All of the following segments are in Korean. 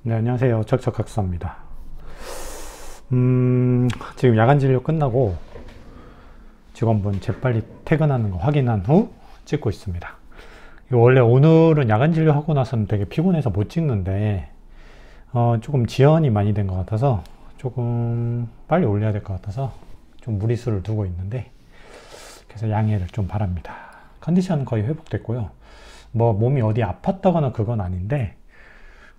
네, 안녕하세요. 척척학사입니다. 지금 야간 진료 끝나고 직원분 재빨리 퇴근하는 거 확인한 후 찍고 있습니다. 원래 오늘은 야간 진료하고 나서는 되게 피곤해서 못 찍는데 조금 지연이 많이 된 것 같아서 조금 빨리 올려야 될 것 같아서 좀 무리수를 두고 있는데, 그래서 양해를 좀 바랍니다. 컨디션은 거의 회복됐고요. 뭐 몸이 어디 아팠다거나 그건 아닌데,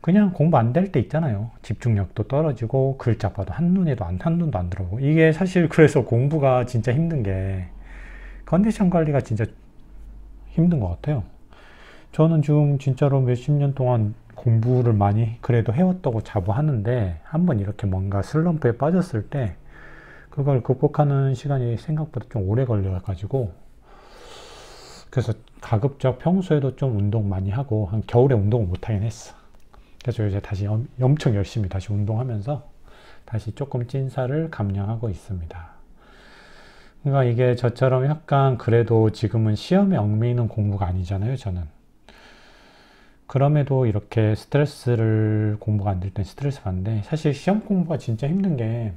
그냥 공부 안 될 때 있잖아요. 집중력도 떨어지고 글자 봐도 한눈도 안 들어오고. 이게 사실 그래서 공부가 진짜 힘든 게 컨디션 관리가 진짜 힘든 것 같아요. 저는 지금 진짜로 몇십 년 동안 공부를 많이 그래도 해왔다고 자부하는데, 한번 이렇게 뭔가 슬럼프에 빠졌을 때 그걸 극복하는 시간이 생각보다 좀 오래 걸려가지고, 그래서 가급적 평소에도 좀 운동 많이 하고, 한 겨울에 운동을 못하긴 했어. 그래서 이제 다시 엄청 열심히 다시 운동하면서 다시 조금 찐살을 감량하고 있습니다. 그러니까 이게 저처럼 약간 그래도 지금은 시험에 얽매이는 공부가 아니잖아요, 저는. 그럼에도 이렇게 공부가 안 될 땐 스트레스 받는데, 사실 시험 공부가 진짜 힘든 게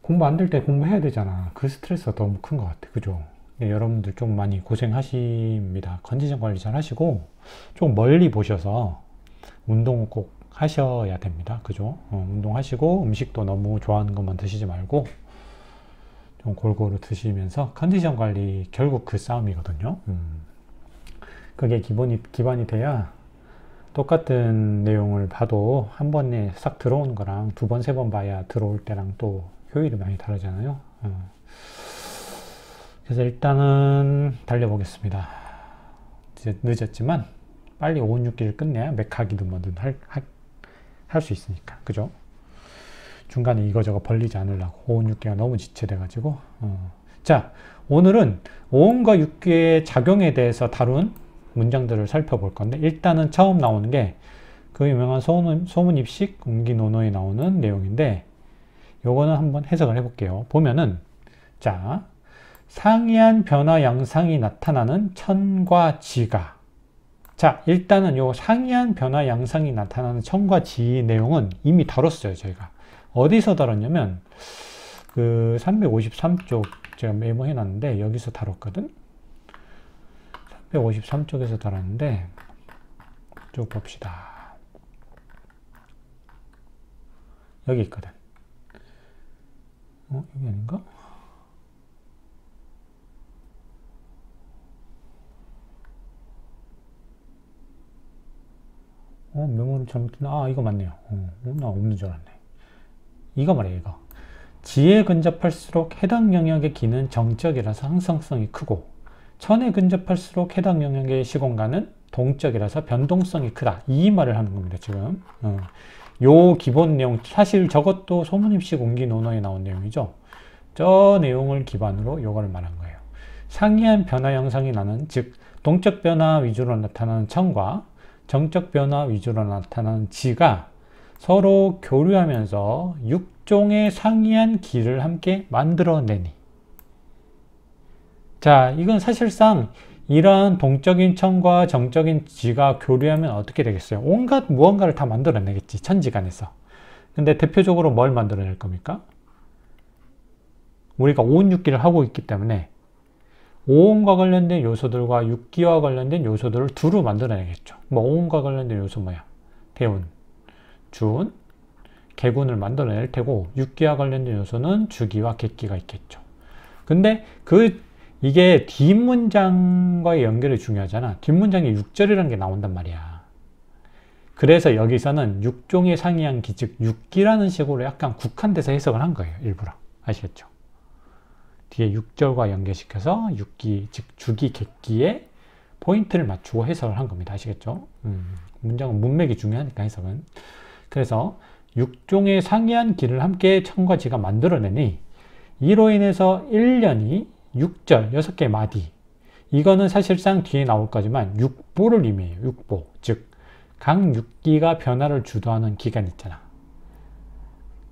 공부 안 될 때 공부해야 되잖아. 그 스트레스가 너무 큰 것 같아. 그죠? 여러분들 좀 많이 고생하십니다. 컨디션 관리 잘 하시고 좀 멀리 보셔서 운동은 꼭 하셔야 됩니다. 그죠? 운동하시고 음식도 너무 좋아하는 것만 드시지 말고 좀 골고루 드시면서 컨디션 관리, 결국 그 싸움이거든요. 그게 기반이 돼야 똑같은 내용을 봐도 한 번에 싹 들어오는 거랑 두 번, 세 번 봐야 들어올 때랑 또 효율이 많이 다르잖아요. 그래서 일단은 달려보겠습니다. 이제 늦었지만 빨리 5, 6기를 끝내야 맥하기든 뭐든 할 수 있으니까. 그죠? 중간에 이거저거 벌리지 않으려고. 5, 6기가 너무 지체돼가지고. 자, 오늘은 5원과 6기의 작용에 대해서 다룬 문장들을 살펴볼 건데, 일단은 처음 나오는 게 그 유명한 소문입식 음기노노에 나오는 내용인데, 요거는 한번 해석을 해볼게요. 보면은, 자, 상이한 변화 양상이 나타나는 천과 지가. 자, 일단은 요 상이한 변화 양상이 나타나는 천과 지 내용은 이미 다뤘어요, 저희가. 어디서 다뤘냐면, 그 353쪽 제가 메모해 놨는데, 여기서 다뤘거든? 353쪽에서 다뤘는데, 쭉 봅시다. 여기 있거든. 여기 아닌가? 메모를 잘못했나? 이거 맞네요. 나 없는 줄 알았네. 이거 말이에요, 이거. 지에 근접할수록 해당 영역의 기는 정적이라서 항상성이 크고, 천에 근접할수록 해당 영역의 시공간은 동적이라서 변동성이 크다. 이 말을 하는 겁니다, 지금. 요 기본 내용, 사실 저것도 소문입식 음기노노에 나온 내용이죠. 저 내용을 기반으로 요거를 말한 거예요. 상이한 변화 양상이 나는, 즉 동적 변화 위주로 나타나는 천과 정적 변화 위주로 나타나는 지가 서로 교류하면서 육종의 상이한 기를 함께 만들어내니. 자, 이건 사실상 이러한 동적인 천과 정적인 지가 교류하면 어떻게 되겠어요? 온갖 무언가를 다 만들어내겠지, 천지간에서. 근데 대표적으로 뭘 만들어낼 겁니까? 우리가 5온 6기를 하고 있기 때문에 5온과 관련된 요소들과 6기와 관련된 요소들을 두루 만들어내겠죠. 뭐 5온과 관련된 요소 뭐야? 대운, 주운, 개군을 만들어낼 테고, 6기와 관련된 요소는 주기와 객기가 있겠죠. 근데 이게 뒷문장과의 연결이 중요하잖아. 뒷문장에 6절이라는 게 나온단 말이야. 그래서 여기서는 6종의 상이한 기, 즉 6기라는 식으로 약간 국한돼서 해석을 한 거예요, 일부러. 아시겠죠? 뒤에 6절과 연계시켜서 6기, 즉 주기, 객기에 포인트를 맞추고 해석을 한 겁니다. 아시겠죠? 문장은 문맥이 중요하니까, 해석은. 그래서 6종의 상이한 기를 함께 천과 지가 만들어내니, 이로 인해서 1년이 6절, 6개의 마디. 이거는 사실상 뒤에 나올 거지만 육보를 의미해요. 육보. 즉, 각 6기가 변화를 주도하는 기간 있잖아.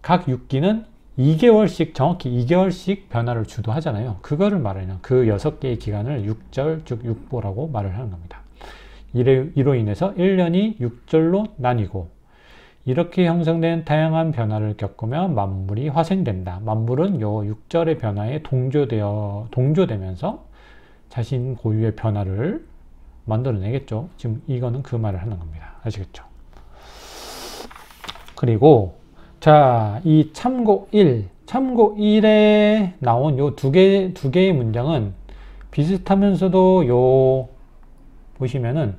각 6기는 2개월씩, 정확히 2개월씩 변화를 주도하잖아요. 그거를 말하는, 그 6개의 기간을 6절, 즉 육보라고 말을 하는 겁니다. 이로 인해서 1년이 6절로 나뉘고, 이렇게 형성된 다양한 변화를 겪으면 만물이 화생된다. 만물은 요 6절의 변화에 동조되면서 자신 고유의 변화를 만들어내겠죠. 지금 이거는 그 말을 하는 겁니다. 아시겠죠? 그리고 자, 이 참고 1에 나온 요 두 개의 문장은 비슷하면서도 요 보시면은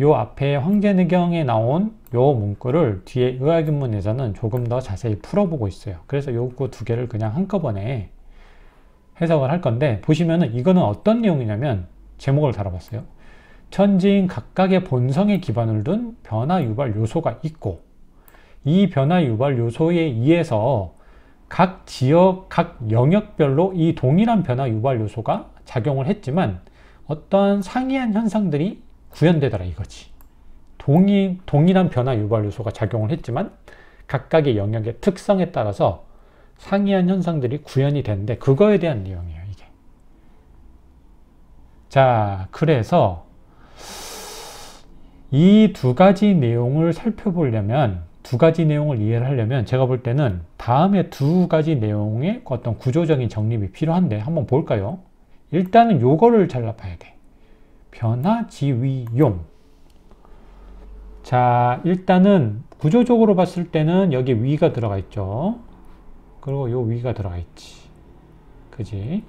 요 앞에 황제내경에 나온 요 문구를 뒤에 의학인문에서는 조금 더 자세히 풀어보고 있어요. 그래서 요거 두 개를 그냥 한꺼번에 해석을 할 건데, 보시면은 이거는 어떤 내용이냐면 제목을 달아봤어요. 천지인 각각의 본성에 기반을 둔 변화 유발 요소가 있고, 이 변화 유발 요소에 의해서 각 지역, 각 영역별로 이 동일한 변화 유발 요소가 작용을 했지만 어떠한 상이한 현상들이 구현되더라 이거지. 동일한 변화 유발 요소가 작용을 했지만 각각의 영역의 특성에 따라서 상이한 현상들이 구현이 되는데, 그거에 대한 내용이에요 이게. 자, 그래서 이 두 가지 내용을 살펴보려면, 두 가지 내용을 이해를 하려면 제가 볼 때는 다음에 두 가지 내용의 어떤 구조적인 정립이 필요한데 한번 볼까요? 일단은 요거를 잘라봐야 돼. 변화, 지위, 용. 자, 일단은 구조적으로 봤을 때는 여기 위가 들어가 있죠. 그리고 요 위가 들어가 있지. 그지?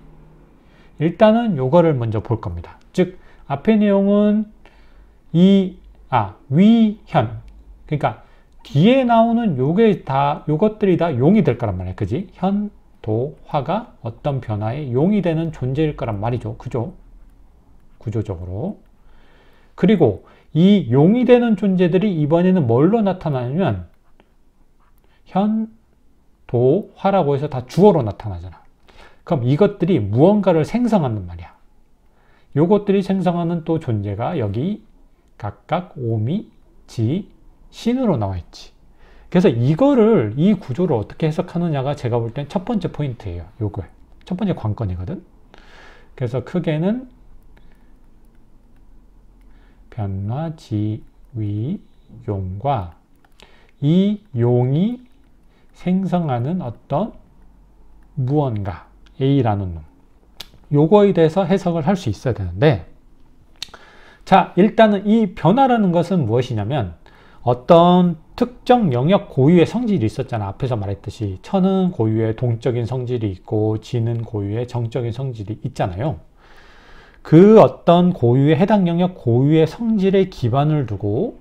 일단은 요거를 먼저 볼 겁니다. 즉, 앞의 내용은 위, 현. 그러니까 뒤에 나오는 요것들이 다 용이 될 거란 말이야. 그지? 현, 도, 화가 어떤 변화의 용이 되는 존재일 거란 말이죠. 그죠? 구조적으로. 그리고 이 용이 되는 존재들이 이번에는 뭘로 나타나냐면 현, 도, 화라고 해서 다 주어로 나타나잖아. 그럼 이것들이 무언가를 생성하는 말이야. 요것들이 생성하는 또 존재가 여기 각각 오미, 지, 신으로 나와 있지. 그래서 이 구조를 어떻게 해석하느냐가 제가 볼 땐 첫 번째 포인트예요. 요거 첫 번째 관건이거든. 그래서 크게는 변화, 지위, 용과 이 용이 생성하는 어떤 무언가 A라는 놈, 요거에 대해서 해석을 할 수 있어야 되는데, 자, 일단은 이 변화라는 것은 무엇이냐면 어떤 특정 영역 고유의 성질이 있었잖아. 앞에서 말했듯이 천은 고유의 동적인 성질이 있고 지는 고유의 정적인 성질이 있잖아요. 그 어떤 고유의 해당 영역 고유의 성질에 기반을 두고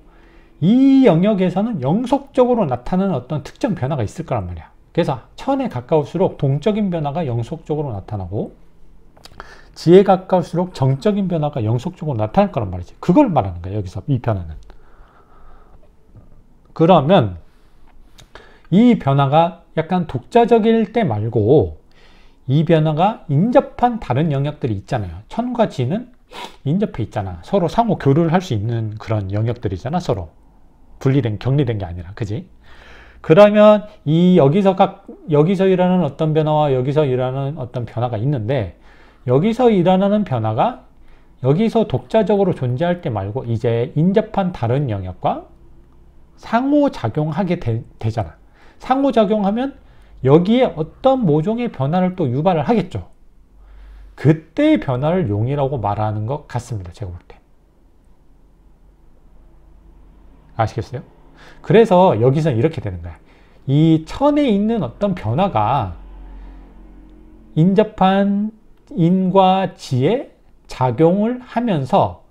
이 영역에서는 영속적으로 나타나는 어떤 특정 변화가 있을 거란 말이야. 그래서 천에 가까울수록 동적인 변화가 영속적으로 나타나고 지에 가까울수록 정적인 변화가 영속적으로 나타날 거란 말이지. 그걸 말하는 거야 여기서 이 변화는. 그러면 이 변화가 약간 독자적일 때 말고 이 변화가 인접한 다른 영역들이 있잖아요. 천과 지는 인접해 있잖아. 서로 상호 교류를 할 수 있는 그런 영역들이잖아. 서로 격리된 게 아니라. 그지? 그러면 여기서 일어나는 어떤 변화와 여기서 일어나는 어떤 변화가 있는데, 여기서 일어나는 변화가 여기서 독자적으로 존재할 때 말고 이제 인접한 다른 영역과 상호작용하게 되잖아. 상호작용하면 여기에 어떤 모종의 변화를 또 유발을 하겠죠. 그때의 변화를 용이라고 말하는 것 같습니다. 제가 볼 때. 아시겠어요? 그래서 여기서는 이렇게 되는 거야. 이 천에 있는 어떤 변화가 인접한 인과 지에 작용을 하면서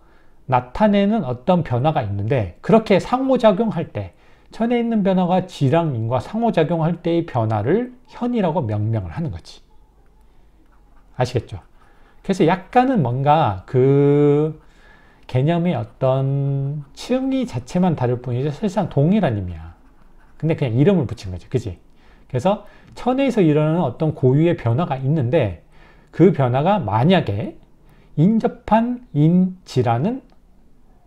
나타내는 어떤 변화가 있는데, 그렇게 상호작용할 때 천에 있는 변화가 지랑 인과 상호작용할 때의 변화를 현이라고 명명을 하는 거지. 아시겠죠? 그래서 약간은 뭔가 그 개념의 어떤 층위 자체만 다를 뿐이지 사실상 동일한 의미야. 근데 그냥 이름을 붙인 거지. 그지? 그래서 천에서 일어나는 어떤 고유의 변화가 있는데, 그 변화가 만약에 인접한 인지라는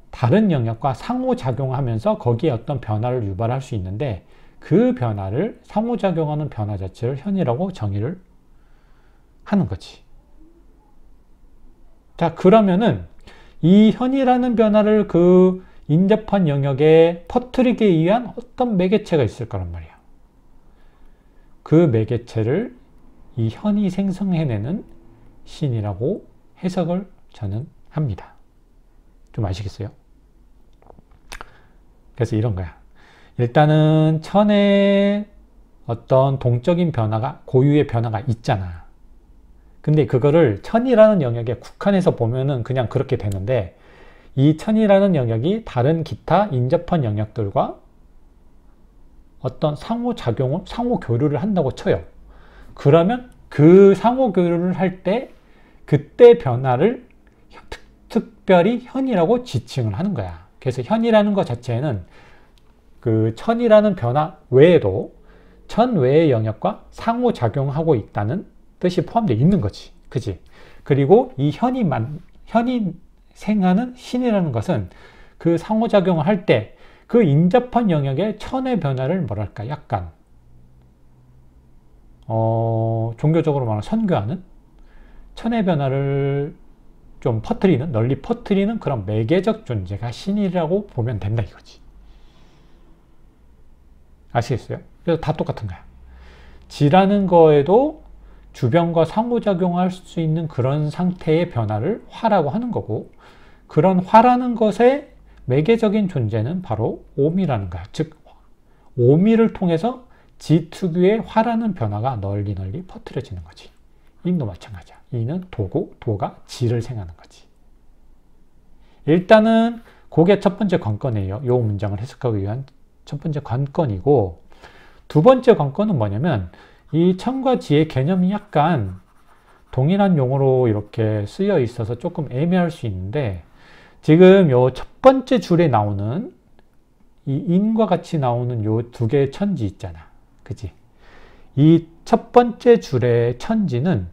다른 영역과 상호작용하면서 거기에 어떤 변화를 유발할 수 있는데, 그 변화를 상호작용하는 변화 자체를 현이라고 정의를 하는 거지. 자, 그러면은 이 현이라는 변화를 그 인접한 영역에 퍼뜨리기 위한 어떤 매개체가 있을 거란 말이야. 그 매개체를 이 현이 생성해내는 신이라고 해석을 저는 합니다. 좀 아시겠어요? 그래서 이런 거야. 일단은 천에 어떤 동적인 변화가, 고유의 변화가 있잖아. 근데 그거를 천이라는 영역에 국한해서 보면은 그냥 그렇게 되는데, 이 천이라는 영역이 다른 기타 인접한 영역들과 어떤 상호작용을, 상호교류를 한다고 쳐요. 그러면 그 상호교류를 할 때 그때 변화를 특별히 현이라고 지칭을 하는 거야. 그래서 현이라는 것 자체는 그 천이라는 변화 외에도 천 외의 영역과 상호작용하고 있다는 뜻이 포함되어 있는 거지. 그지? 그리고 이 현이 생하는 신이라는 것은 그 상호작용을 할 때 그 인접한 영역의 천의 변화를 뭐랄까 약간 종교적으로 말하면 선교하는 천의 변화를 좀 퍼뜨리는, 널리 퍼뜨리는 그런 매개적 존재가 신이라고 보면 된다 이거지. 아시겠어요? 그래서 다 똑같은 거야. 지라는 거에도 주변과 상호작용할 수 있는 그런 상태의 변화를 화라고 하는 거고, 그런 화라는 것의 매개적인 존재는 바로 오미라는 거야. 즉 오미를 통해서 지 특유의 화라는 변화가 널리 퍼뜨려지는 거지. 인도 마찬가지야. 이는 도고, 도가 지를 생하는 거지. 일단은 그게 첫 번째 관건이에요. 이 문장을 해석하기 위한 첫 번째 관건이고, 두 번째 관건은 뭐냐면 이 천과 지의 개념이 약간 동일한 용어로 이렇게 쓰여 있어서 조금 애매할 수 있는데, 지금 요 첫 번째 줄에 나오는 이 인과 같이 나오는 요 두 개의 천지 있잖아. 그치? 이 첫 번째 줄의 천지는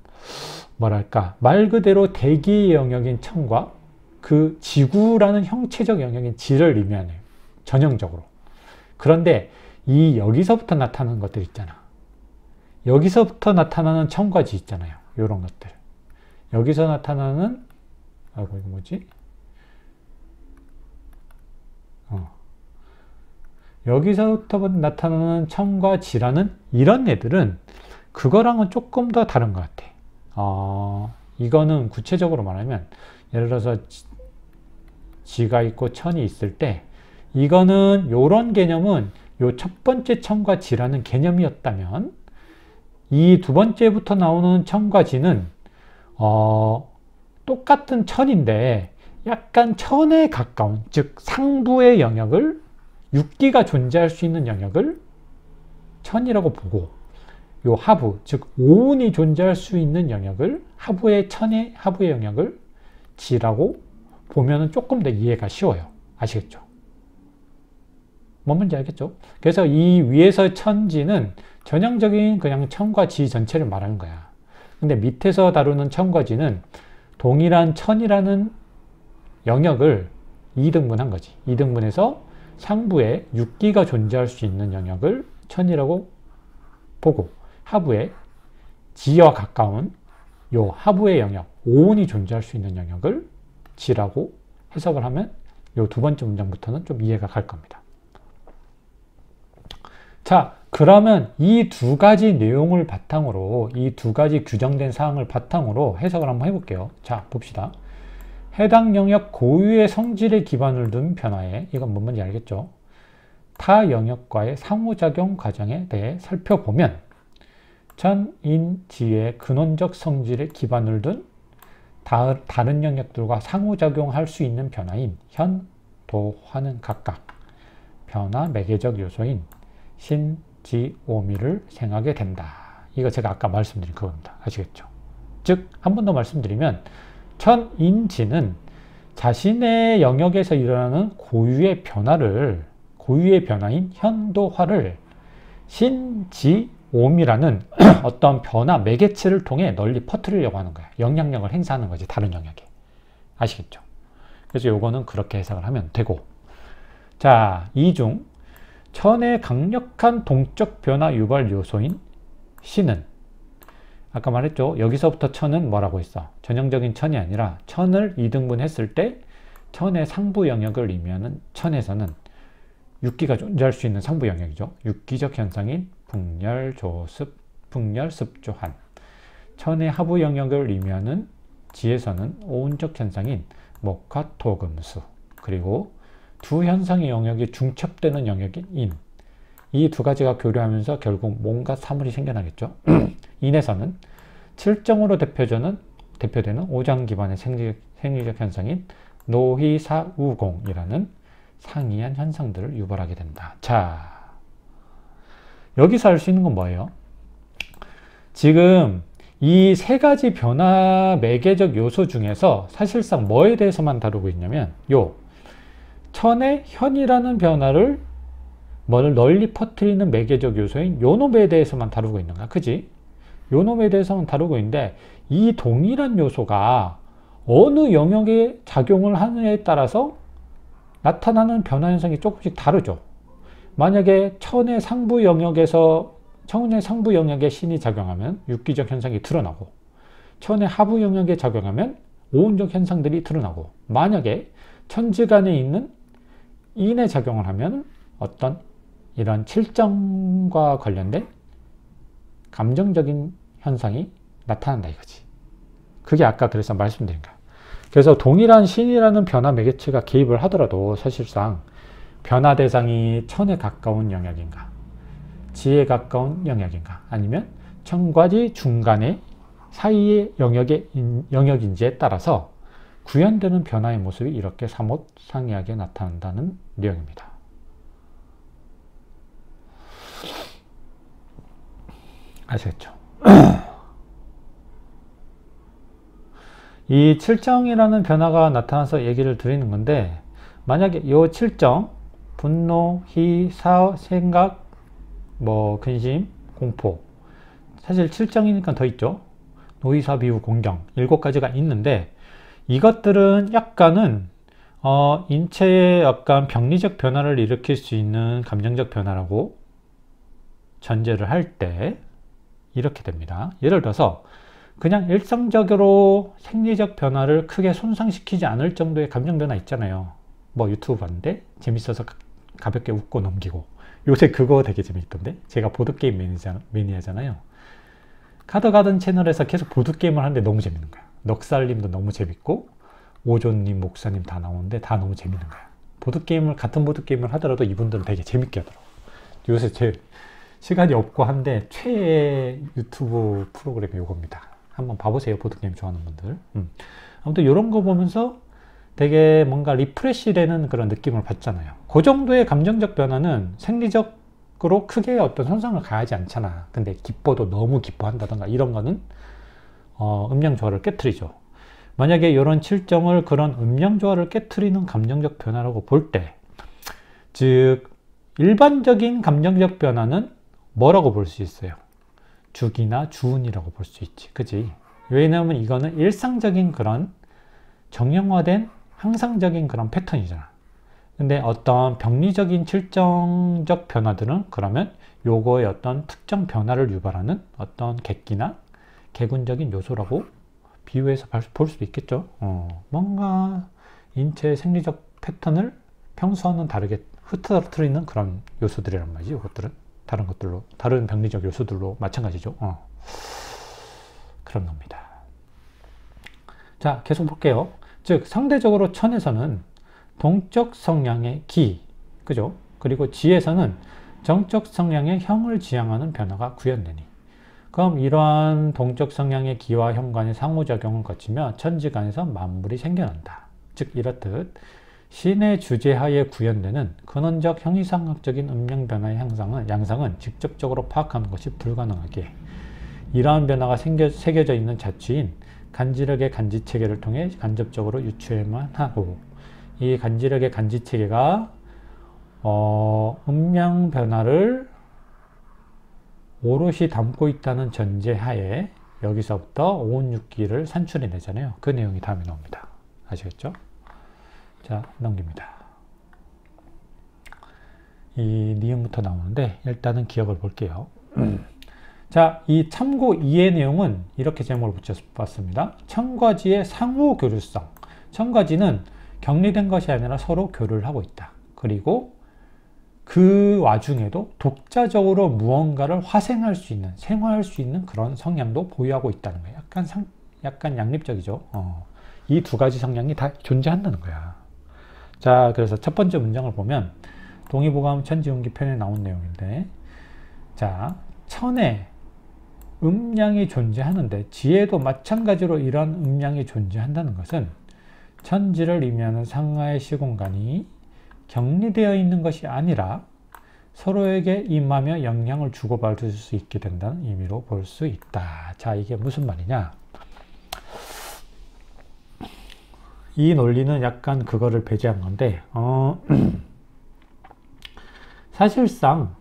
뭐랄까 말 그대로 대기의 영역인 천과 그 지구라는 형체적 영역인 지를 의미하네요. 전형적으로. 그런데 이 여기서부터 나타나는 것들 있잖아. 여기서부터 나타나는 천과 지 있잖아요. 요런 것들. 여기서 나타나는 이거 뭐지? 여기서부터 나타나는 천과 지라는 이런 애들은 그거랑은 조금 더 다른 것 같아. 이거는 구체적으로 말하면 예를 들어서 지가 있고 천이 있을 때 이거는 요런 개념은 요 첫 번째 천과 지라는 개념이었다면 이 두 번째부터 나오는 천과 지는 똑같은 천인데 약간 천에 가까운, 즉 상부의 영역을, 육기가 존재할 수 있는 영역을 천이라고 보고, 요 하부, 즉 오운이 존재할 수 있는 영역을, 하부의 천의 하부의 영역을 지라고 보면은 조금 더 이해가 쉬워요. 아시겠죠? 뭔 말인지 알겠죠? 그래서 이 위에서 천지는 전형적인 그냥 천과 지 전체를 말하는 거야. 근데 밑에서 다루는 천과 지는 동일한 천이라는 영역을 2등분한 거지. 2등분해서 상부에 육기가 존재할 수 있는 영역을 천이라고 보고, 하부에 지와 가까운 요 하부의 영역, 오운이 존재할 수 있는 영역을 지라고 해석을 하면 요 두 번째 문장부터는 좀 이해가 갈 겁니다. 자, 그러면 이 두 가지 내용을 바탕으로, 이 두 가지 규정된 사항을 바탕으로 해석을 한번 해볼게요. 자, 봅시다. 해당 영역 고유의 성질에 기반을 둔 변화에, 이건 뭔지 알겠죠? 타 영역과의 상호작용 과정에 대해 살펴보면 천인지의 근원적 성질에 기반을 둔 다른 영역들과 상호작용할 수 있는 변화인 현, 도, 화는 각각 변화 매개적 요소인 신, 지, 오미를 생하게 된다. 이거 제가 아까 말씀드린 그겁니다. 아시겠죠? 즉, 한 번 더 말씀드리면 천인지는 자신의 영역에서 일어나는 고유의 변화인 현도화를 신, 지, 오미라는 어떤 변화 매개체를 통해 널리 퍼뜨리려고 하는 거야. 영향력을 행사하는 거지, 다른 영역에. 아시겠죠? 그래서 요거는 그렇게 해석을 하면 되고, 자, 이 중 천의 강력한 동적 변화 유발 요소인 신은, 아까 말했죠. 여기서부터 천은 뭐라고 했어? 전형적인 천이 아니라 천을 2등분 했을 때 천의 상부 영역을 의미하는 천에서는 육기가 존재할 수 있는 상부 영역이죠. 육기적 현상인 풍렬, 조습, 풍렬, 습조한. 천의 하부 영역을 의미하는 지에서는 오운적 현상인 목화, 토, 금수. 그리고 두 현상의 영역이 중첩되는 영역인 인. 이 두 가지가 교류하면서 결국 뭔가 사물이 생겨나겠죠. 인에서는 칠정으로 대표되는 오장 기반의 생리적 현상인 노희사우공이라는 상이한 현상들을 유발하게 된다. 자, 여기서 알 수 있는 건 뭐예요? 지금 이 세 가지 변화 매개적 요소 중에서 사실상 뭐에 대해서만 다루고 있냐면 요 천의 현이라는 변화를 널리 퍼뜨리는 매개적 요소인 요놈에 대해서만 다루고 있는 거야. 그지? 요놈에 대해서만 다루고 있는데 이 동일한 요소가 어느 영역에 작용을 하느냐에 따라서 나타나는 변화 현상이 조금씩 다르죠. 만약에 천의 상부 영역에 신이 작용하면 육기적 현상이 드러나고, 천의 하부 영역에 작용하면 오운적 현상들이 드러나고, 만약에 천지간에 있는 인에 작용을 하면 어떤 이런 칠정과 관련된 감정적인 현상이 나타난다 이거지. 그게 아까 그래서 말씀드린 거야. 그래서 동일한 신이라는 변화 매개체가 개입을 하더라도 사실상 변화 대상이 천에 가까운 영역인가, 지에 가까운 영역인가, 아니면 천과 지 중간의 사이의 영역인지에 따라서 구현되는 변화의 모습이 이렇게 사뭇 상이하게 나타난다는 내용입니다. 아시겠죠? 이 칠정이라는 변화가 나타나서 얘기를 드리는 건데, 만약에 이 칠정, 분노, 희, 사, 생각, 근심, 공포, 사실 칠정이니까 더 있죠. 노이사, 비우, 공경 7가지가 있는데, 이것들은 약간은 인체의 약간 병리적 변화를 일으킬 수 있는 감정적 변화라고 전제를 할 때 이렇게 됩니다. 예를 들어서 그냥 일상적으로 생리적 변화를 크게 손상시키지 않을 정도의 감정 변화 있잖아요. 유튜브 봤는데 재밌어서 가볍게 웃고 넘기고. 요새 그거 되게 재밌던데. 제가 보드게임 매니아잖아요. 카더가든 채널에서 계속 보드게임을 하는데 너무 재밌는 거야. 넉살님도 너무 재밌고 오존님, 목사님 다 나오는데 다 너무 재밌는 거야. 같은 보드게임을 하더라도 이분들은 되게 재밌게 하더라고. 요새 제 시간이 없고 한데 최애 유튜브 프로그램이 이겁니다. 한번 봐보세요. 보드게임 좋아하는 분들. 아무튼 이런 거 보면서 되게 뭔가 리프레시 되는 그런 느낌을 받잖아요. 그 정도의 감정적 변화는 생리적으로 크게 어떤 손상을 가하지 않잖아. 근데 기뻐도 너무 기뻐한다던가 이런 거는 음양조화를 깨트리죠. 만약에 이런 칠정을 그런 음양조화를 깨트리는 감정적 변화라고 볼 때, 즉 일반적인 감정적 변화는 뭐라고 볼 수 있어요? 죽이나 주운이라고 볼 수 있지. 그지? 왜냐하면 이거는 일상적인 그런 정형화된 항상적인 그런 패턴이잖아. 근데 어떤 병리적인 칠정적 변화들은 그러면 요거의 어떤 특정 변화를 유발하는 어떤 객기나 객운적인 요소라고 비유해서 볼 수도 있겠죠. 뭔가 인체의 생리적 패턴을 평소와는 다르게 흐트러뜨리는 그런 요소들이란 말이지. 이것들은 다른 병리적 요소들로 마찬가지죠. 그런 겁니다. 자, 계속 볼게요. 즉 상대적으로 천에서는 동적 성향의 기, 그죠? 그리고 지에서는 정적 성향의 형을 지향하는 변화가 구현되니, 그럼 이러한 동적 성향의 기와 형 간의 상호작용을 거치며 천지간에서 만물이 생겨난다. 즉 이렇듯 신의 주제하에 구현되는 근원적 형이상학적인 음양 변화의 양상은 직접적으로 파악하는 것이 불가능하기에 이러한 변화가 새겨져 있는 자취인 간지력의 간지체계를 통해 간접적으로 유추해만 하고, 이 간지력의 간지체계가 음양 변화를 오롯이 담고 있다는 전제하에 여기서부터 오운육기를 산출해내잖아요. 그 내용이 다음에 나옵니다. 아시겠죠? 자, 넘깁니다. 이 니은부터 나오는데 일단은 기억을 볼게요. 자, 이 참고 2의 내용은 이렇게 제목을 붙여봤습니다. 천과 지의 상호 교류성. 천과 지는 격리된 것이 아니라 서로 교류를 하고 있다. 그리고 그 와중에도 독자적으로 무언가를 화생할 수 있는, 생화할 수 있는 그런 성향도 보유하고 있다는 거예요. 약간 양립적이죠. 이 두 가지 성향이 다 존재한다는 거야. 자, 그래서 첫 번째 문장을 보면 동의보감 천지운기 편에 나온 내용인데, 자, 천에 음양이 존재하는데 지혜도 마찬가지로 이러한 음양이 존재한다는 것은 천지를 의미하는 상하의 시공간이 격리되어 있는 것이 아니라 서로에게 임하며 영향을 주고받을 수 있게 된다는 의미로 볼 수 있다. 자, 이게 무슨 말이냐? 이 논리는 약간 그거를 배제한 건데, 사실상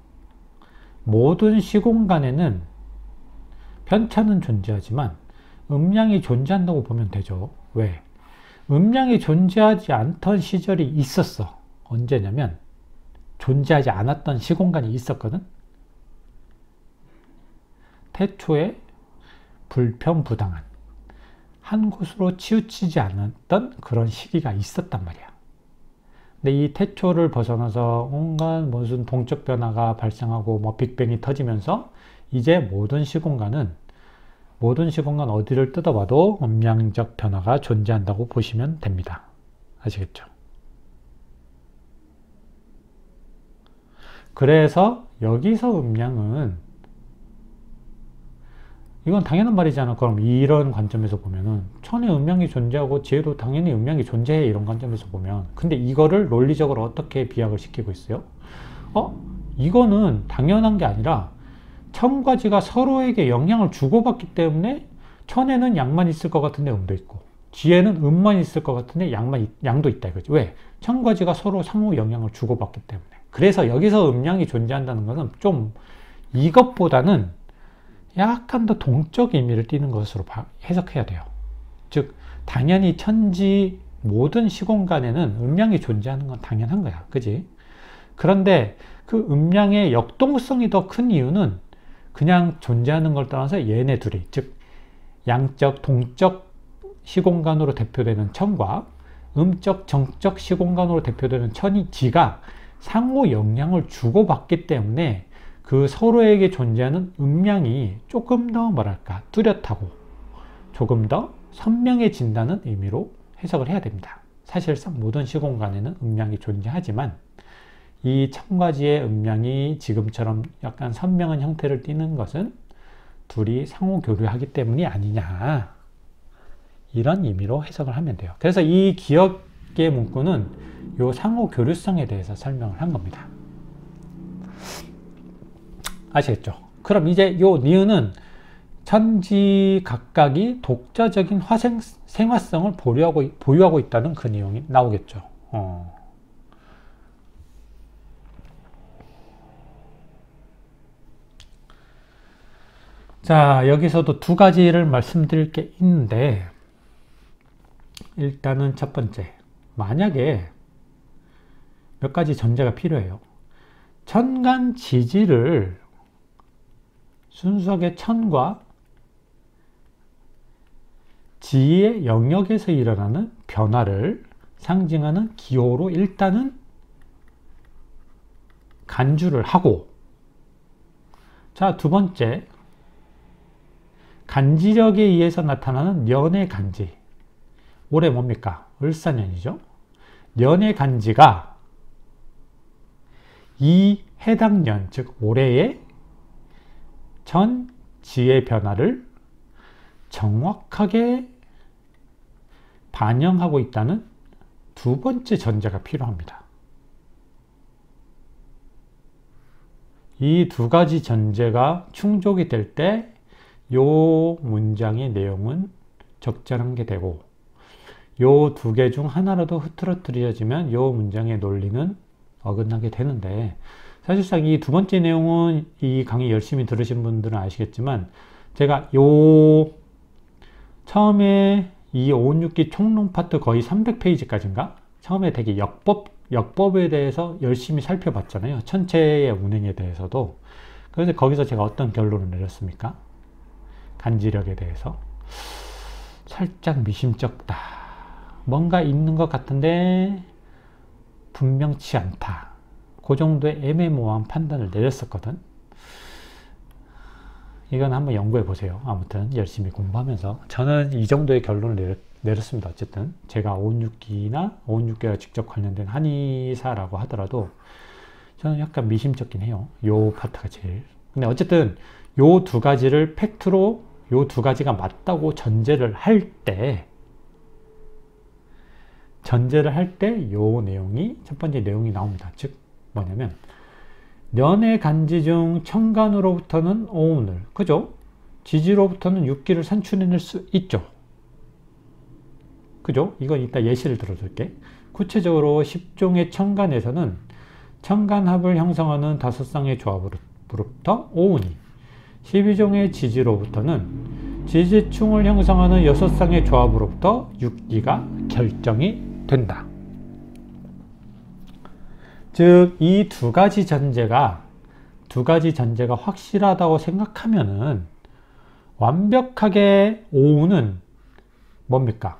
모든 시공간에는 편차는 존재하지만 음양이 존재한다고 보면 되죠. 왜? 음양이 존재하지 않던 시절이 있었어. 언제냐면 존재하지 않았던 시공간이 있었거든. 태초에 불편부당한 한 곳으로 치우치지 않았던 그런 시기가 있었단 말이야. 근데 이 태초를 벗어나서 온갖 무슨 동적 변화가 발생하고 뭐 빅뱅이 터지면서 이제 모든 시공간 어디를 뜯어봐도 음양적 변화가 존재한다고 보시면 됩니다. 아시겠죠? 그래서 여기서 음양은, 이건 당연한 말이잖아. 그럼 이런 관점에서 보면은 천에 음양이 존재하고 지혜도 당연히 음양이 존재해, 이런 관점에서 보면. 근데 이거를 논리적으로 어떻게 비약을 시키고 있어요? 이거는 당연한 게 아니라 천과 지가 서로에게 영향을 주고받기 때문에 천에는 양만 있을 것 같은데 음도 있고, 지혜는 음만 있을 것 같은데 양도 있다 이거지. 왜? 천과 지가 서로 상호 영향을 주고받기 때문에. 그래서 여기서 음양이 존재한다는 것은 좀 이것보다는 약간 더 동적 의미를 띠는 것으로 해석해야 돼요. 즉, 당연히 천지 모든 시공간에는 음양이 존재하는 건 당연한 거야. 그지? 그런데 그 음양의 역동성이 더 큰 이유는 그냥 존재하는 걸 떠나서 얘네 둘이, 즉 양적, 동적 시공간으로 대표되는 천과 음적, 정적 시공간으로 대표되는 천이 지가 상호 영향을 주고받기 때문에 그 서로에게 존재하는 음양이 조금 더 뭐랄까 뚜렷하고 조금 더 선명해진다는 의미로 해석을 해야 됩니다. 사실상 모든 시공간에는 음양이 존재하지만 이 천과 지의 음양이 지금처럼 약간 선명한 형태를 띠는 것은 둘이 상호 교류하기 때문이 아니냐, 이런 의미로 해석을 하면 돼요. 그래서 이 기억의 문구는 요 상호 교류성에 대해서 설명을 한 겁니다. 아시겠죠? 그럼 이제 요 니은은 천지 각각이 독자적인 생화성을 보유하고 있다는 그 내용이 나오겠죠. 자, 여기서도 두 가지를 말씀드릴 게 있는데, 일단은 첫 번째, 만약에 몇 가지 전제가 필요해요. 천간 지지를 순수하게 천과 지의 영역에서 일어나는 변화를 상징하는 기호로 일단은 간주를 하고, 자, 두 번째, 간지력에 의해서 나타나는 년의 간지. 올해 뭡니까? 을사년이죠. 년의 간지가 이 해당 년, 즉 올해의 천 지의 변화를 정확하게 반영하고 있다는 두 번째 전제가 필요합니다. 이 두 가지 전제가 충족이 될 때 요 문장의 내용은 적절한 게 되고, 요 두 개 중 하나라도 흐트러뜨려지면 요 문장의 논리는 어긋나게 되는데, 사실상 이 두 번째 내용은 이 강의 열심히 들으신 분들은 아시겠지만, 제가 요 처음에 이 516기 총론 파트 거의 300페이지까지인가? 처음에 되게 역법에 대해서 열심히 살펴봤잖아요. 천체의 운행에 대해서도. 그래서 거기서 제가 어떤 결론을 내렸습니까? 간지력에 대해서 살짝 미심쩍다. 뭔가 있는 것 같은데 분명치 않다. 그 정도의 애매모호한 판단을 내렸었거든. 이건 한번 연구해 보세요. 아무튼 열심히 공부하면서 저는 이 정도의 결론을 내렸습니다. 어쨌든 제가 516기나 516기와 직접 관련된 한의사라고 하더라도 저는 약간 미심쩍긴 해요. 요 파트가 제일. 근데 어쨌든 요 두 가지를 팩트로 요 두 가지가 맞다고 전제를 할 때 요 내용이 첫 번째 내용이 나옵니다. 즉 뭐냐면 년의 간지 중 천간으로부터는 오운을, 그죠? 지지로부터는 육기를 산출해낼 수 있죠. 그죠? 이건 이따 예시를 들어줄게. 구체적으로 10종의 천간에서는 천간합을 형성하는 5쌍의 조합으로부터 오운이, 12종의 지지로부터는 지지충을 형성하는 6쌍의 조합으로부터 육기가 결정이 된다. 즉, 이 두 가지 전제가 확실하다고 생각하면은 완벽하게 오운은 뭡니까?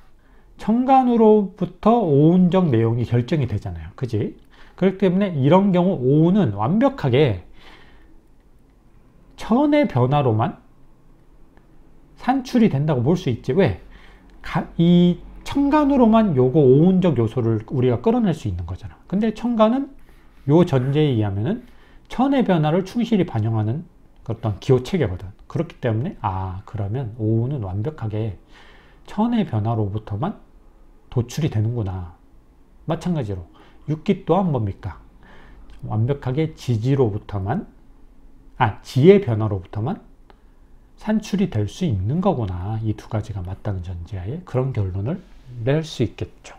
천간으로부터 오운적 내용이 결정이 되잖아요. 그지? 그렇기 때문에 이런 경우 오운은 완벽하게 천의 변화로만 산출이 된다고 볼 수 있지. 왜? 이 천간으로만 요거 오운적 요소를 우리가 끌어낼 수 있는 거잖아. 근데 천간은 요 전제에 의하면은 천의 변화를 충실히 반영하는 어떤 기호 체계거든. 그렇기 때문에 그러면 오운은 완벽하게 천의 변화로부터만 도출이 되는구나. 마찬가지로 육기 또한 뭡니까? 완벽하게 지지로부터만 지의 변화로부터만 산출이 될 수 있는 거구나. 이 두 가지가 맞다는 전제하에 그런 결론을 낼 수 있겠죠.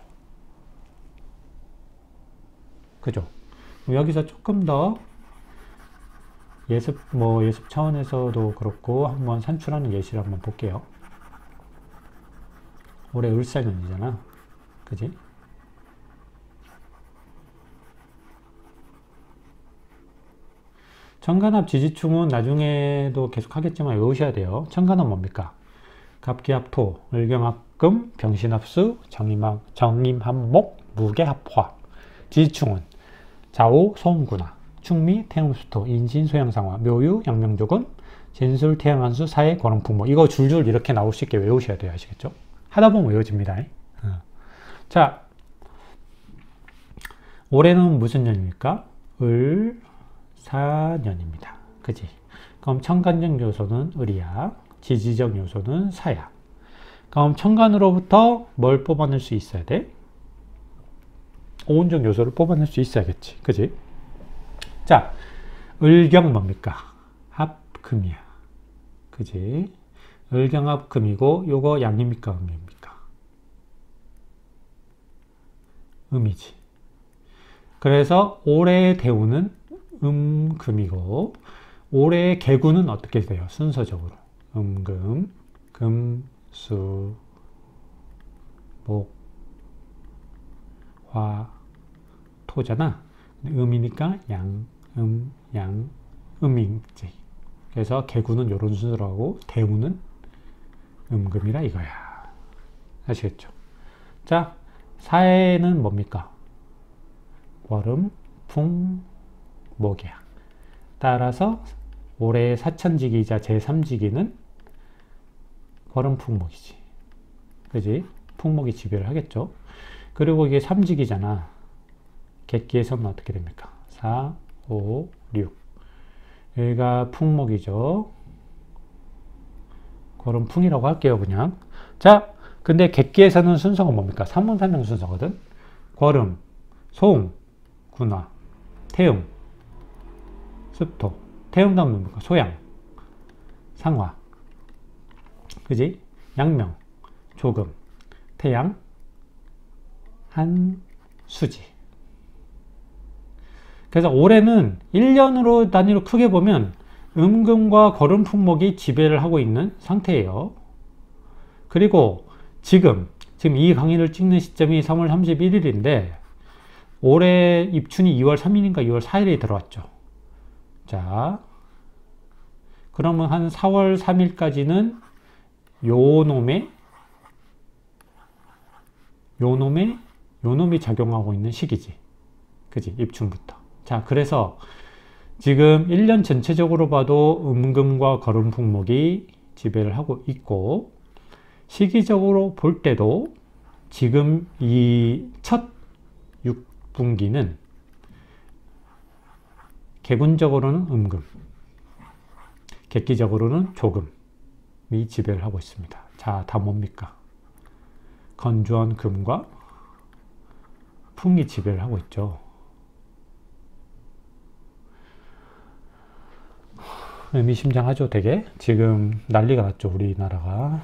그죠? 여기서 조금 더 예습 차원에서도 그렇고 한번 산출하는 예시를 한번 볼게요. 올해 을사년이잖아. 그지? 천간합 지지충은 나중에도 계속 하겠지만 외우셔야 돼요. 천간합 뭡니까? 갑기합토, 을경합금, 병신합수, 정임합목, 무게합화. 지지충은 자오, 소음구나, 충미, 태음수토, 인신, 소양상화, 묘유, 양명조금, 진술, 태양한수, 사해, 거렁풍목. 이거 줄줄 이렇게 나올 수 있게 외우셔야 돼요. 아시겠죠? 하다 보면 외워집니다. 자, 올해는 무슨 년입니까? 을사년입니다. 그지? 그럼 천간적 요소는 을이야. 지지적 요소는 사야. 그럼 천간으로부터 뭘 뽑아낼 수 있어야 돼? 오운적 요소를 뽑아낼 수 있어야겠지. 그지? 자, 을경 뭡니까? 합금이야. 그지? 을경합금이고 요거 양입니까? 음입니까? 음이지. 그래서 올해의 대우는 음금이고 올해의 개구는 어떻게 돼요? 순서적으로 음금, 금수, 목, 화, 토잖아. 음이니까 양, 음이지. 그래서 개구는 요런 순서로 하고 대우는 음금이라 이거야. 아시겠죠? 자, 사해는 뭡니까? 월음, 풍, 목이야. 따라서 올해의 사천지기이자 제3지기는 월음, 풍목이지. 그지? 풍목이 지배를 하겠죠. 그리고 이게 3지기잖아. 객기에서는 어떻게 됩니까? 4, 5, 6. 여기가 풍목이죠. 그럼 풍이라고 할게요, 그냥. 자, 근데 객기에서는 순서가 뭡니까? 3문3명 순서거든. 거름, 소음, 군화, 태음, 습토. 태음 다음 뭡니까? 소양, 상화. 그지? 양명, 조금, 태양, 한수지. 그래서 올해는 1년으로 단위로 크게 보면 음금과 거름 풍목이 지배를 하고 있는 상태예요. 그리고 지금 이 강의를 찍는 시점이 3월 31일인데 올해 입춘이 2월 3일인가 2월 4일에 들어왔죠. 자, 그러면 한 4월 3일까지는 요 요놈이 작용하고 있는 시기지. 그지? 입춘부터. 자, 그래서 지금 1년 전체적으로 봐도 음금과 거름풍목이 지배를 하고 있고, 시기적으로 볼 때도 지금 이 첫 6분기는 개군적으로는 음금, 객기적으로는 조금이 지배를 하고 있습니다. 자, 다 뭡니까? 건조한 금과 풍이 지배를 하고 있죠. 의미심장하죠, 되게. 지금 난리가 났죠, 우리나라가.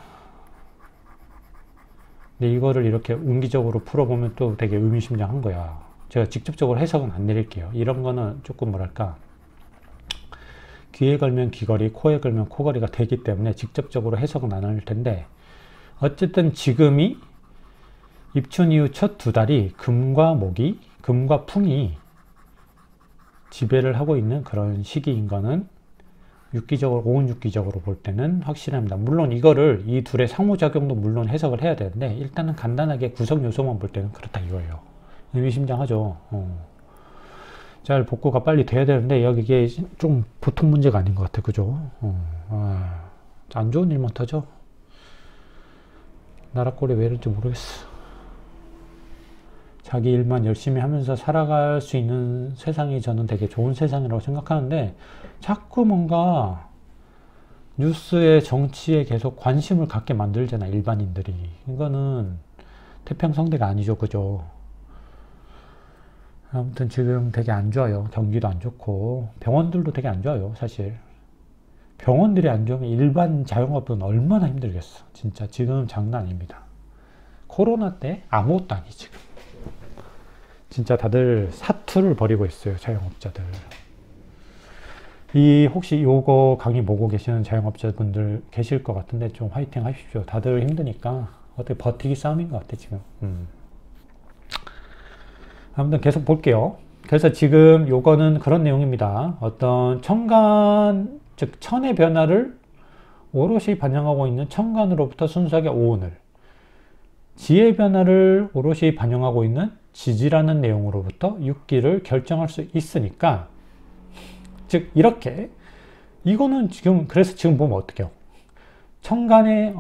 근데 이거를 이렇게 운기적으로 풀어보면 또 되게 의미심장한 거야. 제가 직접적으로 해석은 안 내릴게요. 이런 거는 조금 뭐랄까, 귀에 걸면 귀걸이, 코에 걸면 코걸이가 되기 때문에 직접적으로 해석은 안 할 텐데, 어쨌든 지금이 입춘 이후 첫 2달이 금과 풍이 지배를 하고 있는 그런 시기인 거는 오운육기적으로 볼 때는 확실합니다. 물론 이거를 이 둘의 상호작용도 물론 해석을 해야 되는데, 일단은 간단하게 구성 요소만 볼 때는 그렇다 이거예요. 의미심장하죠. 잘 복구가 빨리 돼야 되는데 이게 좀 보통 문제가 아닌 것 같아. 그죠? 안 좋은 일만 터져. 나라 꼴이 왜 이런지 모르겠어. 자기 일만 열심히 하면서 살아갈 수 있는 세상이 저는 되게 좋은 세상이라고 생각하는데, 자꾸 뭔가 뉴스에 정치에 계속 관심을 갖게 만들잖아, 일반인들이. 이거는 태평성대가 아니죠. 그죠? 아무튼 지금 되게 안 좋아요. 경기도 안 좋고 병원들도 되게 안 좋아요. 사실 병원들이 안 좋으면 일반 자영업은 얼마나 힘들겠어. 진짜 지금 장난 아닙니다. 코로나 때 아무것도 아니. 지금 진짜 다들 사투를 벌이고 있어요, 자영업자들. 혹시 요거 강의 보고 계시는 자영업자분들 계실 것 같은데 좀 화이팅 하십시오. 다들 힘드니까 어떻게 버티기 싸움인 것 같아 지금. 아무튼 계속 볼게요. 그래서 지금 요거는 그런 내용입니다. 어떤 천간, 즉 천의 변화를 오롯이 반영하고 있는 천간으로부터 순수하게 오운을, 지의 변화를 오롯이 반영하고 있는 지지라는 내용으로부터 육기를 결정할 수 있으니까, 즉 이렇게 이거는 지금, 그래서 지금 보면 어떡해요? 천간의